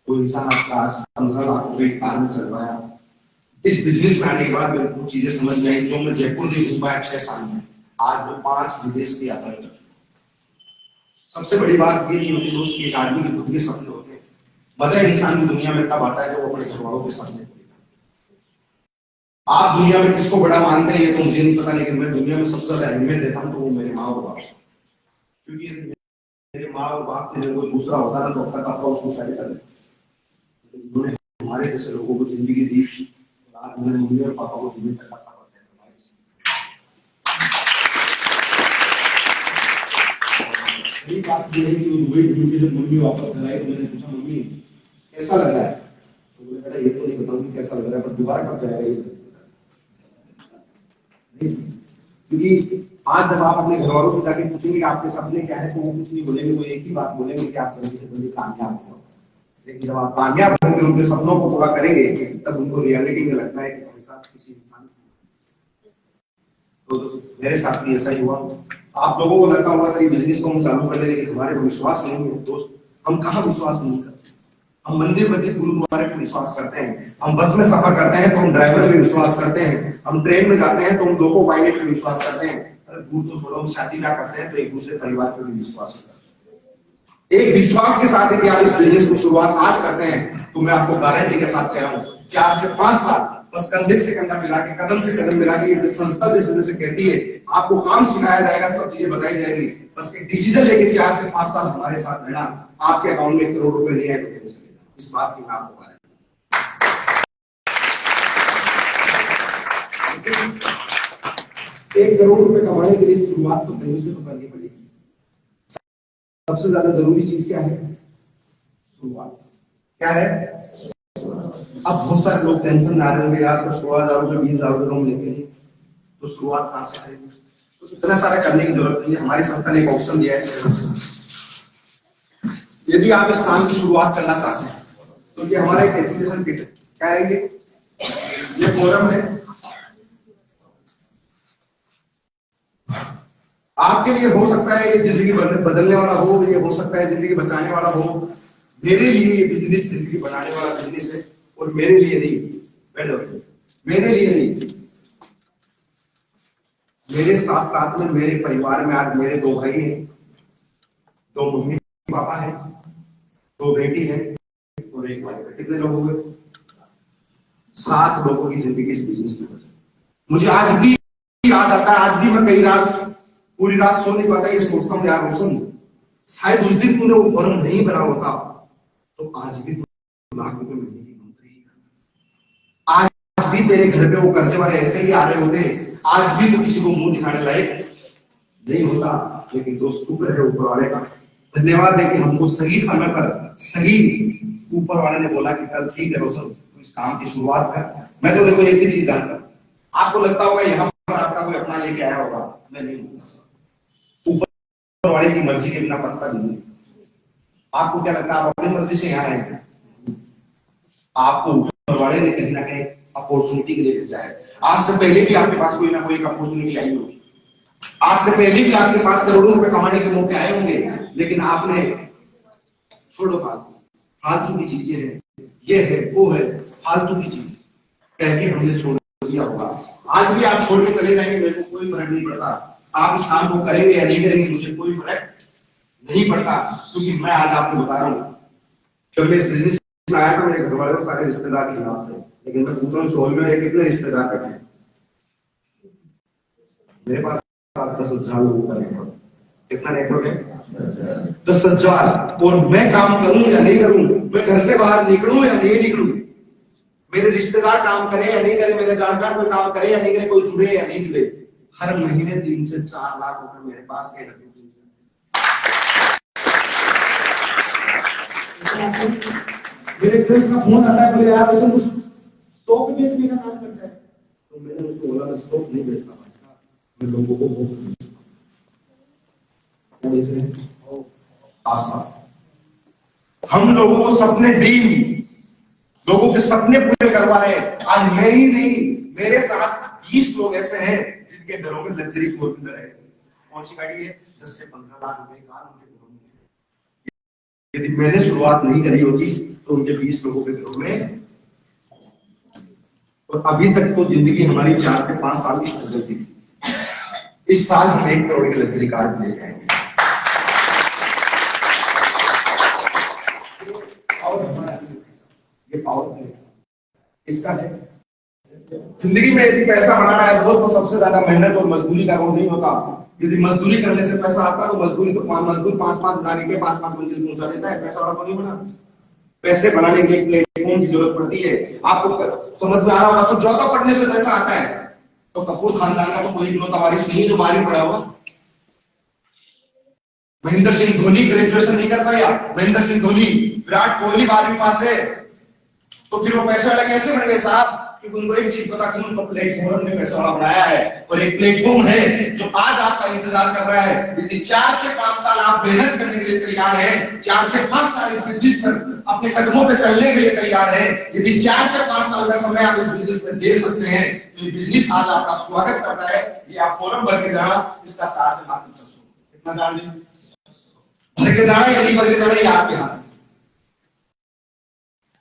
वो इंसान आज 15 लाख रुपए कार में चल पाया। इस बिजनेस में आने के बाद मेरे को चीजें समझ में आई, जो मैं जयपुर नहीं घूम पाया 6 साल में, आज मैं 5 विदेश की यात्रा कर चुका। सबसे बड़ी बात ये नहीं होती दोस्त की एक आदमी के खुद के सपने होते हैं। मजा इंसान की दुनिया में तब आता है जब वो अपने घर वालों के सपने पूरे करता है। आप दुनिया में किसको बड़ा मानते हैं ये तो मुझे नहीं पता, लेकिन मैं दुनिया में सबसे ज्यादा अहमियत देता हूँ तो वो मेरे माँ और बाप, क्योंकि मेरे माँ और बाप ने कोई दूसरा होता ना तो अब तक आपका सुसाइड कर लेते। उन्होंने हमारे जैसे लोगों को जिंदगी दी, आज मेरे मम्मी और पापा को जिंदगी तक यही बात ये है कि वो दुबई ड्यूटी जब मम्मी वापस घर आई तो मैंने पूछा मम्मी कैसा लग रहा है, तो बोले बेटा ये तो नहीं बताऊंगी कैसा लग रहा है, पर दोबारा कब जाएगा ये नहीं। क्योंकि आज जब आप अपने घर वालों से जाके पूछेंगे कि आपके सपने क्या है तो वो कुछ नहीं बोलेंगे, वो एक ही बात बोलेंगे कि आप जल्दी से जल्दी कामयाब हो जाओ। लेकिन जब आप कामयाब होंगे उनके सपनों को पूरा करेंगे तब उनको रियलिटी में लगता है कि भाई साहब किसी इंसान तो मेरे साथ भी ऐसा ही हुआ। आप लोगों को लगता होगा सर ये बिजनेस को हम चालू कर लेंगे, हमारे को विश्वास नहीं है। दोस्त हम कहाँ विश्वास नहीं करते, हम मंदिर मस्जिद गुरुद्वारे पर विश्वास करते हैं, हम बस में सफर करते हैं तो हम ड्राइवर पे विश्वास करते हैं, हम ट्रेन में जाते हैं तो हम लोको पायलट पे विश्वास करते हैं, अरे दूर तो छोड़ो हम शादी ब्याह करते हैं तो एक दूसरे परिवार पे भी विश्वास करते हैं। एक विश्वास के साथ यदि आप इस बिजनेस को शुरुआत आज करते हैं तो मैं आपको गारंटी के साथ कह रहा हूँ 4 से 5 साल बस कंधे से कंधा मिला के कदम से कदम मिला के ये संस्था जैसे जैसे कहती है आपको काम सिखाया जाएगा, सब चीजें बताई जाएगी, बस एक डिसीजन लेके 4 से 5 साल हमारे साथ रहना, आपके अकाउंट में 1 करोड़ रुपए नहीं आए तो कैसे चलेगा, इस बात की मैं आपको गारंटी। 1 करोड़ रुपए कमाने के लिए शुरुआत तो कहीं से तो करनी पड़ेगी। सबसे ज्यादा जरूरी चीज क्या है? शुरुआत। क्या है? अब बहुत सारे लोग टेंशन में आ रहे होंगे यार तो 16,000 रुपए 20,000 रुपए हम लेते हैं तो शुरुआत कहां से करेंगे? तो इतना सारा करने की जरूरत नहीं है। हमारी संस्था ने एक ऑप्शन दिया है, यदि आप इस काम की शुरुआत करना चाहते हैं तो ये हमारा एक एजुकेशन किट है। क्या है ये फोरम है, आपके लिए हो सकता है ये जिंदगी बदलने वाला हो, ये हो सकता है जिंदगी बचाने वाला हो। मेरे लिए ये बिजनेस जिंदगी बनाने वाला बिजनेस है और मेरे लिए नहीं, मेरे लिए नहीं, मेरे साथ साथ में मेरे परिवार में आज मेरे 2 भाई हैं, 2 मम्मी पापा हैं, 2 बेटी हैं और 1 भाई है। कितने लोग हो गए? 7 लोगों की जिंदगी इस बिजनेस में बची। मुझे आज भी याद आता है, आज भी मैं कई रात पूरी रात सो नहीं पाता, ये सोचता हूँ यार रोशन शायद उस दिन तूने वो फॉर्म नहीं भरा होता तो आज भी लाख रुपए महीने की नौकरी, आज भी तेरे घर पे वो कर्जे वाले ऐसे ही आ रहे होते, आज भी तो किसी को मुंह दिखाने लायक नहीं होता। लेकिन दोस्त शुक्र है ऊपर वाले का, धन्यवाद है कि हमको सही समय पर सही ऊपर वाले ने बोला कि चल ठीक है रोशन तू इस काम की शुरुआत कर। मैं तो देखो एक ही चीज जानता हूं, आपको लगता होगा यहाँ पर आपका कोई अपना लेके आया होगा, मैं नहीं हूं, ऊपर वाले की मर्जी के बिना पत्ता नहीं। आपको क्या लगता है आप अपनी मर्जी से यहाँ आए? आपको ऊपर वाले ने कहीं ना कहीं अपॉर्चुनिटी के लिए भेजा है। आज से पहले भी आपके पास कोई ना कोई अपॉर्चुनिटी आई होगी, आज से पहले भी आपके पास करोड़ों रुपए कमाने के मौके आए होंगे, लेकिन आपने छोड़ो फालतू की चीजें हैं, ये है वो है, फालतू की चीज कह के हमने छोड़ दिया होगा। आज भी आप छोड़ के चले जाएंगे, मेरे को कोई फर्क नहीं पड़ता। आप इस काम को करेंगे या नहीं करेंगे मुझे कोई फर्क नहीं पड़ता, क्योंकि मैं आज आपको बता रहा हूँ जब मैं इस बिजनेस में आया था मेरे घर वाले और सारे रिश्तेदार के खिलाफ थे, लेकिन मैं पूछ रहा हूँ सोल में कितने रिश्तेदार बैठे हैं? मेरे पास 10,000 लोगों का नेटवर्क। कितना नेटवर्क है? 10,000। और मैं काम करूं या नहीं करूं, मैं घर से बाहर निकलूं या नहीं निकलूं, मेरे रिश्तेदार काम करे या नहीं करे, मेरे जानकार कोई काम करे या नहीं करे, कोई जुड़े या नहीं जुड़े, हर महीने 3 से 4 लाख रुपए मेरे पास है। मेरे दोस्त का फोन आता है, बोले यार उसने कुछ स्टॉक बेचने का काम करता है, तो मैंने उसको बोला मैं स्टॉक नहीं बेचता भाई साहब, मैं लोगों को क्या बेच रहे हैं? आशा। हम लोगों को सपने ड्रीम, लोगों के सपने पूरे करवा रहे हैं। आज मैं ही नहीं, मेरे साथ 20 लोग ऐसे हैं जिनके घरों में लग्जरी 4-व्हीलर है। कौन सी गाड़ी है? 10 से 15 लाख रुपए कार उनके घरों में। यदि मैंने शुरुआत नहीं करी होती तो उनके 20 लोगों के घरों में, और अभी तक तो जिंदगी हमारी 4 से 5 साल की स्ट्रगल थी। इस साल हम 1 करोड़ की लग्जरी कार भी ले जाएंगे। और हमारा ये पावर इसका है। जिंदगी में यदि पैसा बनाना है दोस्त तो सबसे ज्यादा मेहनत और मजदूरी का रोल नहीं होता। यदि मजदूरी करने से पैसा आता तो मजदूरी तो मजदूर 5-5 हजार के 5-5 मंजिल पहुंचा देता है, पैसा वाला तो नहीं बना। पैसे बनाने के लिए प्लेटफॉर्म की जरूरत पड़ती है। आपको समझ में आ रहा होगा तो ज्यादा पढ़ने से पैसा आता है, तो कपूर खानदान का तो कोई इकलौता वारिस नहीं है जो बाहर पड़ा होगा। महेंद्र सिंह धोनी ग्रेजुएशन नहीं कर पाया, महेंद्र सिंह धोनी, विराट कोहली 12वीं पास है, तो फिर वो पैसे वाला कैसे बन गए साहब? क्योंकि उनको एक चीज पता कि उनको प्लेटफॉर्म ने पैसे वाला बनाया है, और एक प्लेटफॉर्म है जो आज आपका इंतजार कर रहा है। यदि 4 से 5 साल आप मेहनत करने के लिए तैयार हैं, 4 से 5 साल इस बिजनेस पर अपने कदमों पे चलने के लिए तैयार है, यदि 4 से 5 साल का समय आप इस बिजनेस में दे सकते हैं, तो ये बिजनेस आज आपका स्वागत कर रहा है। ये आप फॉर्म भर के जाना, इसका चार्ज मात्र 600। कितना चार्ज है? भर के जाना या नहीं भर के जाना, ये आपके हाथ।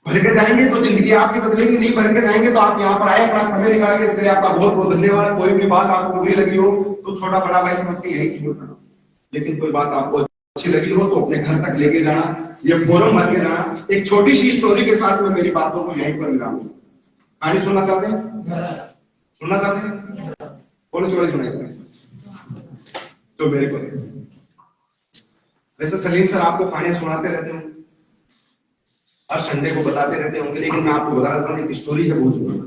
भर के जाएंगे तो जिंदगी आपकी बदलेगी, नहीं भर के जाएंगे तो आप यहाँ पर आए, अपना समय निकाल के, इसके लिए आपका बहुत बहुत धन्यवाद। कोई भी बात आपको बुरी लगी हो तो छोटा बड़ा भाई समझ के यही छोड़ देना, लेकिन कोई बात आपको अच्छी लगी हो तो अपने घर तक लेके जाना, ये फोरम भर के जाना। एक छोटी सी स्टोरी के साथ में मेरी बातों को यहीं पर विराम दूं। कहानी सुनना चाहते हैं? सुनना चाहते हैं? कौन सी वाली सुनाई? तो मेरे को वैसे सलीम सर आपको कहानियां सुनाते रहते हैं, हर संडे को बताते रहते होंगे, लेकिन मैं आपको बता देता हूं एक स्टोरी है बहुत जुड़ी,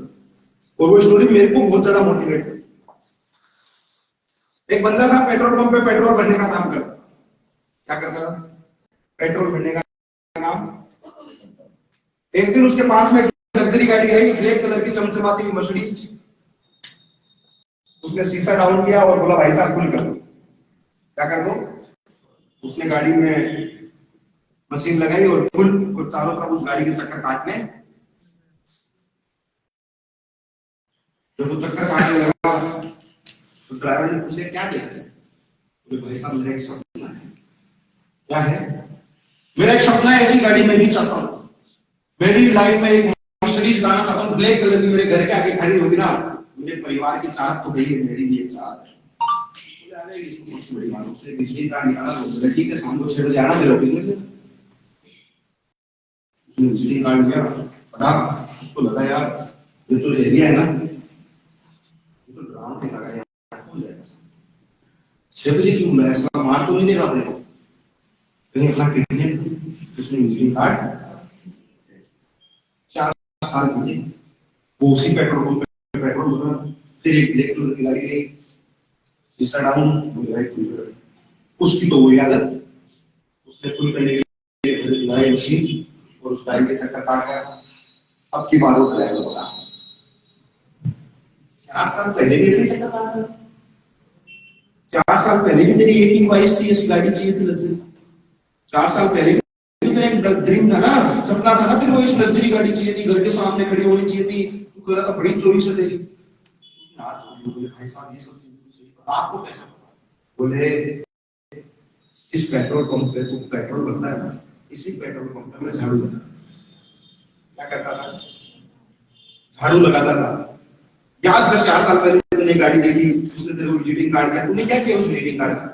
और वो स्टोरी मेरे को बहुत ज्यादा मोटिवेट करती। एक बंदा था पेट्रोल पंप पे पेट्रोल भरने का काम करता। क्या करता था? पेट्रोल भरने का काम। एक दिन उसके पास में लग्जरी गाड़ी आई, ब्लैक कलर की चमचमाती हुई मर्सिडीज। उसने शीशा डाउन किया और बोला भाई साहब फुल कर दो। क्या कर दो? उसने गाड़ी में मशीन लगाई और फुल, और चारों तरफ उस गाड़ी के चक्कर काटने। जब वो चक्कर काटने लगा तो ड्राइवर ने पूछा क्या देखते हैं? बोले भाई साहब मेरा एक सपना है। क्या है? मेरा एक सपना है, ऐसी गाड़ी मैं भी चाहता हूं, मेरी लाइफ में एक मर्सिडीज लाना चाहता हूं, ब्लैक कलर की, मेरे घर के आगे खड़ी होगी ना, मेरे परिवार की चाहत तो गई है, मेरी भी एक चाहत है। इसको कुछ बड़ी बात, उसने बिजली का निकाला, ठीक है शाम को 6 बजे आना मेरे ऑफिस में। विजिटिंग कार्ड लिया, पढ़ा, उसको लगा यार ये तो एरिया है ना, ये तो ग्राउंड पे लगा यार, हो जाएगा। 6 बजे क्यों बुलाया? इसका मार तो नहीं देगा अपने को, कहीं अपना कितने उसने विजिटिंग कार्ड 4 साल की वो उसी पेट्रोल पंप पे पेट्रोल भरा, फिर एक ब्लैक कलर की गाड़ी आई, शीशा डाउन, उसकी तो वही आदत, उसने फुल करने के लिए लाई मशीन और उस गाड़ी के चक्कर काट गया। अब की बात होता है बता, 4 साल पहले भी ऐसे चक्कर काट गया। 4 साल पहले भी तेरी एक ही ख्वाहिश थी, ऐसी गाड़ी चाहिए थी लग्जरी। 4 साल पहले भी तेरा एक ड्रीम था ना, सपना था ना तेरे को, इस लग्जरी गाड़ी चाहिए थी, घर के सामने खड़ी होनी चाहिए थी, तू कह रहा था बड़ी चोरी से तेरी। बोले भाई साहब ये सब आपको कैसे पता? बोले इस पेट्रोल पंप पे तो पेट्रोल बनता है ना, इसी पेट्रोल पंप पे मैं झाड़ू लगाता। क्या करता था? झाड़ू लगाता था। याद कर 4 साल पहले तूने गाड़ी देखी, उसने तेरे को विजिटिंग कार्ड दिया, तूने क्या किया उस विजिटिंग कार्ड का?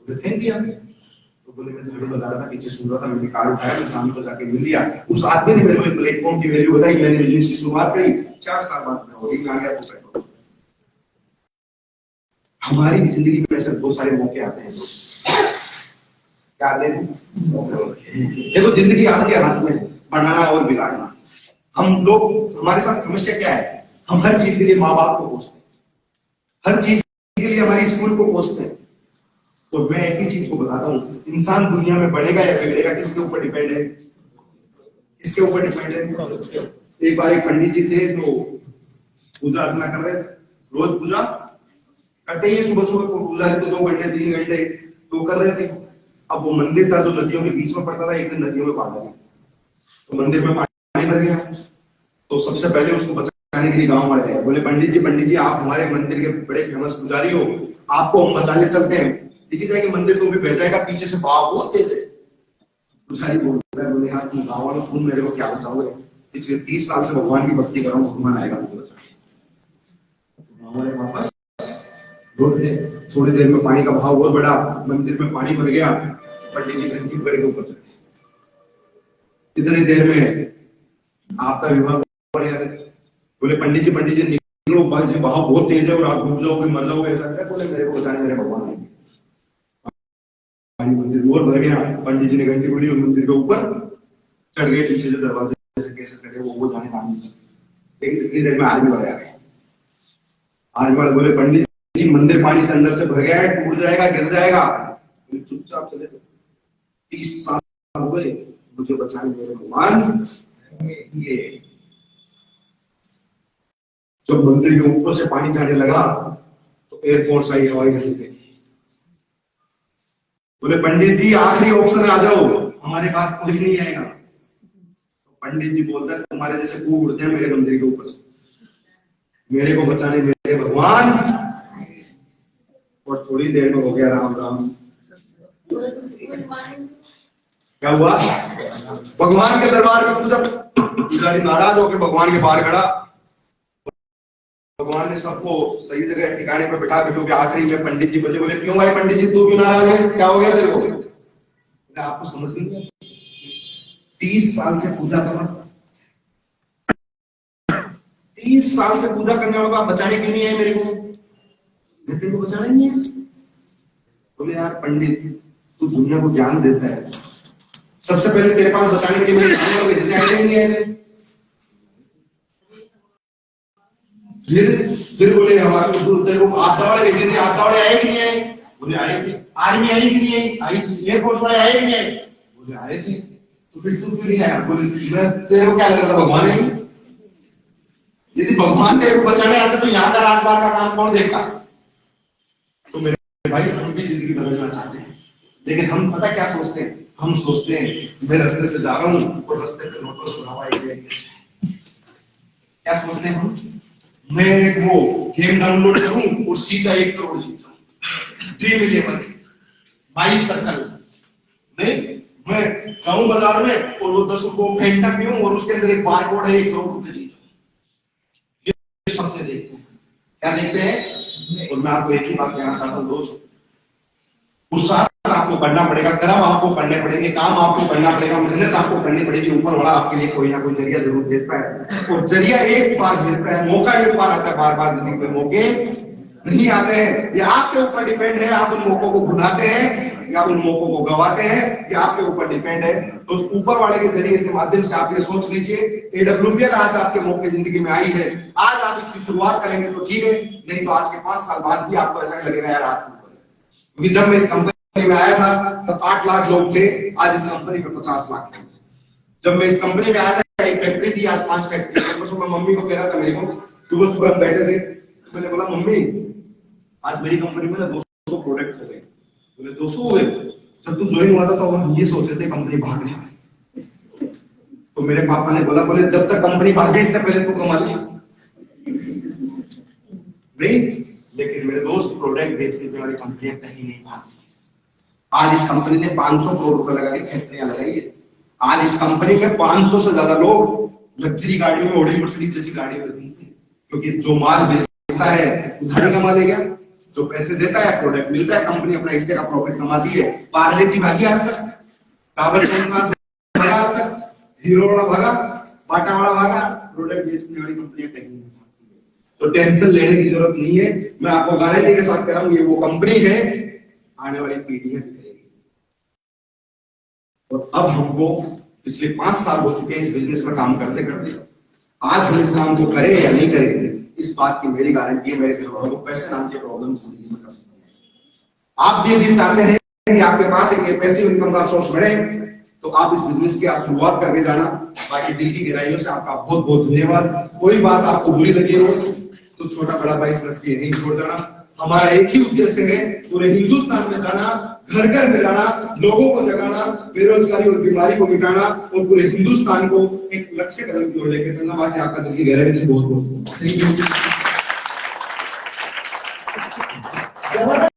बोले थैंक किया। तो बोले मैं झाड़ू लगा रहा था, पीछे सुन रहा था, मैंने कार्ड उठाया, मैं शाम को जाके मिल लिया। उस आदमी ने मेरे को एक प्लेटफॉर्म की वैल्यू बताई, मैंने बिजनेस की शुरुआत करी, 4 साल बाद मैं होर्डिंग आ गया। तो हमारी जिंदगी में ऐसे बहुत सारे मौके आते हैं, क्या आते हैं? देखो जिंदगी आपके हाथ में, बनाना और बिगाड़ना। हम लोग, हमारे साथ समस्या क्या है? हम हर चीज के लिए माँ बाप को कोसते हैं, हर चीज के लिए हमारी स्कूल को कोसते हैं। तो मैं एक ही चीज को बताता हूँ, इंसान दुनिया में बढ़ेगा या बिगड़ेगा किसके ऊपर डिपेंड है? किसके ऊपर डिपेंड है? एक बार एक पंडित जी थे तो पूजा अर्चना कर रहे, रोज पूजा करते ही सुबह सुबह पूजा तो 2 घंटे 3 घंटे तो कर रहे थे। अब वो मंदिर था जो नदियों के बीच में पड़ता था, एक दिन नदियों में बाढ़ आ गई, तो मंदिर में पानी भर गया। तो सबसे पहले उसको बचाने के लिए गांव वाले आए, बोले पंडित जी आप हमारे मंदिर के बड़े फेमस पुजारी हो, आपको हम बचाने चलते हैं, देखिए जाएगा मंदिर को भी बह जाएगा, पीछे से बहाव बहुत तेज है। पुजारी बोलता है, बोले यार तुम गाँव वालों तुम मेरे को क्या बचाओगे, पिछले 30 साल से भगवान की भक्ति कर रहा हूँ, भगवान आएगा मुझे बचाने। गाँव वाले वापस लौट गए। थोड़ी देर में पानी का बहाव बहुत बड़ा, मंदिर में पानी भर गया, पंडित जी घंटी पकड़ के ऊपर चले गए। इतनी देर में आपका विवाह पड़ गया। बोले पंडित जी निकलो, बहाव बहुत तेज है और आप डूब जाओगे मर जाओगे, ऐसा क्या? बोले मेरे को बचाने मेरे भगवान आएंगे। पानी मंदिर और भर गया, पंडित जी ने घंटी पकड़ी और मंदिर के ऊपर चढ़ गए, पीछे से दरवाजे से कैसे चढ़े वो जाने पानी। लेकिन इतनी देर में आर्मी वाले आ गए। आर्मी वाले बोले पंडित जी मंदिर पानी से अंदर से भर गया है, टूट जाएगा, गिर जाएगा। चुपचाप चले गए। 30 साल हुए मुझे बचाने मेरे भगवान। ये जब मंदिर के ऊपर से पानी जाने लगा तो एयरफोर्स आई, हवाई जहाज। बोले पंडित जी आखिरी ऑप्शन आ जाओ, हमारे पास कोई नहीं आएगा। तो पंडित जी बोलता है तुम्हारे जैसे कूद उड़ते हैं मेरे मंदिर के ऊपर से, मेरे को बचाने मेरे भगवान। और थोड़ी देर में हो गया राम राम। क्या हुआ? भगवान के दरबार में पूजा, पुजारी नाराज होकर भगवान के बाहर खड़ा। भगवान ने सबको सही जगह ठिकाने पर बिठा के, क्योंकि आखिरी में पंडित जी बचे। बोले क्यों भाई पंडित जी तू क्यों नाराज है, क्या हो गया तेरे को? आपको समझ नहीं है, 30 साल से पूजा कर रहा, 30 साल से पूजा करने वाला बचाने के लिए है मेरे को, तेरे को बचाना नहीं है। बोले यार पंडित तू दुनिया को ज्ञान देता है, सबसे पहले तेरे पास बचाने के लिए मेरे नहीं आए थे। फिर बोले हमारे तेरे को आपदा वाले भेजे थे, आपदा वाले आए कि नहीं आए? बोले आए थे। आर्मी आई कि नहीं आई? एयरफोर्स वाले आए कि नहीं आए? बोले आए थे। तो फिर तू क्यों नहीं आया? बोले तेरे को क्या लग रहा था भगवान है? यदि भगवान तेरे को बचाने आते तो यहाँ का राजपाल का काम कौन देखता? तो मेरे भाई हम भी जिंदगी बदलना चाहते हैं, लेकिन हम पता क्या सोचते हैं? हम सोचते हैं मैं रास्ते से जा रहा हूँ और रास्ते पे नोटिस बनावा क्या सोचते हैं हम? मैं वो गेम डाउनलोड करूं और सीधा 1 करोड़ जीता, ड्रीम 11 22 सर्कल नहीं, मैं जाऊं बाजार में और वो 10 रुपये फेंटा पीऊं और उसके अंदर एक बार कोड है 1 करोड़ रुपए जीता। ये सबसे देखते हैं, क्या देखते हैं? और मैं आपको एक ही बात कहना चाहता हूं दोस्त, पुरुषार्थ आपको करना पड़ेगा, कर्म आपको करने पड़ेंगे, काम आपको करना पड़ेगा, मेहनत आपको करनी पड़ेगी। ऊपर वाला आपके लिए कोई ना कोई जरिया जरूर भेजता है, और जरिया एक बार भेजता है, मौका एक बार आता है, बार बार जिंदगी में मौके नहीं आते हैं। ये आपके ऊपर डिपेंड है, आप उन मौकों को भुनाते हैं या उन मौकों को गवाते हैं, ये आपके ऊपर डिपेंड है। तो ऊपर वाले के जरिए से माध्यम से आप ये सोच लीजिए, AWPL आज आपके मौके जिंदगी में आई है, आज आप इसकी शुरुआत करेंगे तो ठीक है, नहीं तो आज के 5 साल बाद भी आपको ऐसा लगेगा यार आज। क्योंकि जब मैं इस कंपनी में आया था तब 8 लाख लोग थे, आज इस कंपनी में 50 लाख थे। जब मैं इस कंपनी में आया था 1 फैक्ट्री थी, आज 5 फैक्ट्री। मैं मम्मी को कह रहा था, मेरे को सुबह सुबह हम बैठे थे, मैंने बोला मम्मी आज मेरी कंपनी में ना 200 प्रोडक्ट हो गए। बोले 200 हुए? जब तू ज्वाइन हुआ था तो हम ये सोच रहे थे कंपनी भागने वाली। तो मेरे पापा ने बोला, बोले जब तक कंपनी भागे इससे पहले तू कमा लिया नहीं। लेकिन मेरे दोस्त प्रोडक्ट बेचने वाली कंपनियां कहीं नहीं भागी। आज इस कंपनी ने 500 करोड़ रुपए लगा के फैक्ट्रियां लगाई है। आज इस कंपनी में 500 से ज्यादा लोग लग्जरी गाड़ियों में, ऑडी मर्सिडीज जैसी गाड़ियों में घूमते हैं, क्योंकि जो माल बेचता है उधारी कमा देगा, जो पैसे देता है प्रोडक्ट मिलता है, कंपनी अपना हिस्से का प्रॉफिट कमाती है। पार्ले जी भागी आज तक, टावर भागा आज तक, हीरो वाला भागा, बाटा वाला भागा, प्रोडक्ट बेचने वाली कंपनियां कहीं नहीं भागती है। तो टेंशन लेने की जरूरत नहीं है, मैं आपको गारंटी के साथ कह रहा हूं, ये वो कंपनी है आने वाली पीढ़ियां भी करेगी। और अब हमको पिछले 5 साल हो चुके हैं इस बिजनेस में काम करते करते, आज हम इस काम को करें या नहीं करें इस बात की मेरी गारंटी है, मेरे घर वालों को पैसे नाम के प्रॉब्लम जिंदगी में कर सकते हैं। आप भी यदि चाहते हैं कि आपके पास एक पैसिव इनकम का सोर्स बढ़े, तो आप इस बिजनेस की आप शुरुआत करके जाना। बाकी दिल की गहराइयों से आपका बहुत बहुत धन्यवाद। कोई बात आपको बुरी लगी हो तो छोटा बड़ा भाई समझ के नहीं छोड़ जाना। हमारा एक ही उद्देश्य है, पूरे हिंदुस्तान में जाना, घर घर में जाना, लोगों को जगाना, बेरोजगारी और बीमारी को मिटाना, और पूरे हिंदुस्तान को एक लक्ष्य कदम की ओर लेकर चलना। बाकी आपका दिल की गहराई से बहुत बहुत थैंक यू।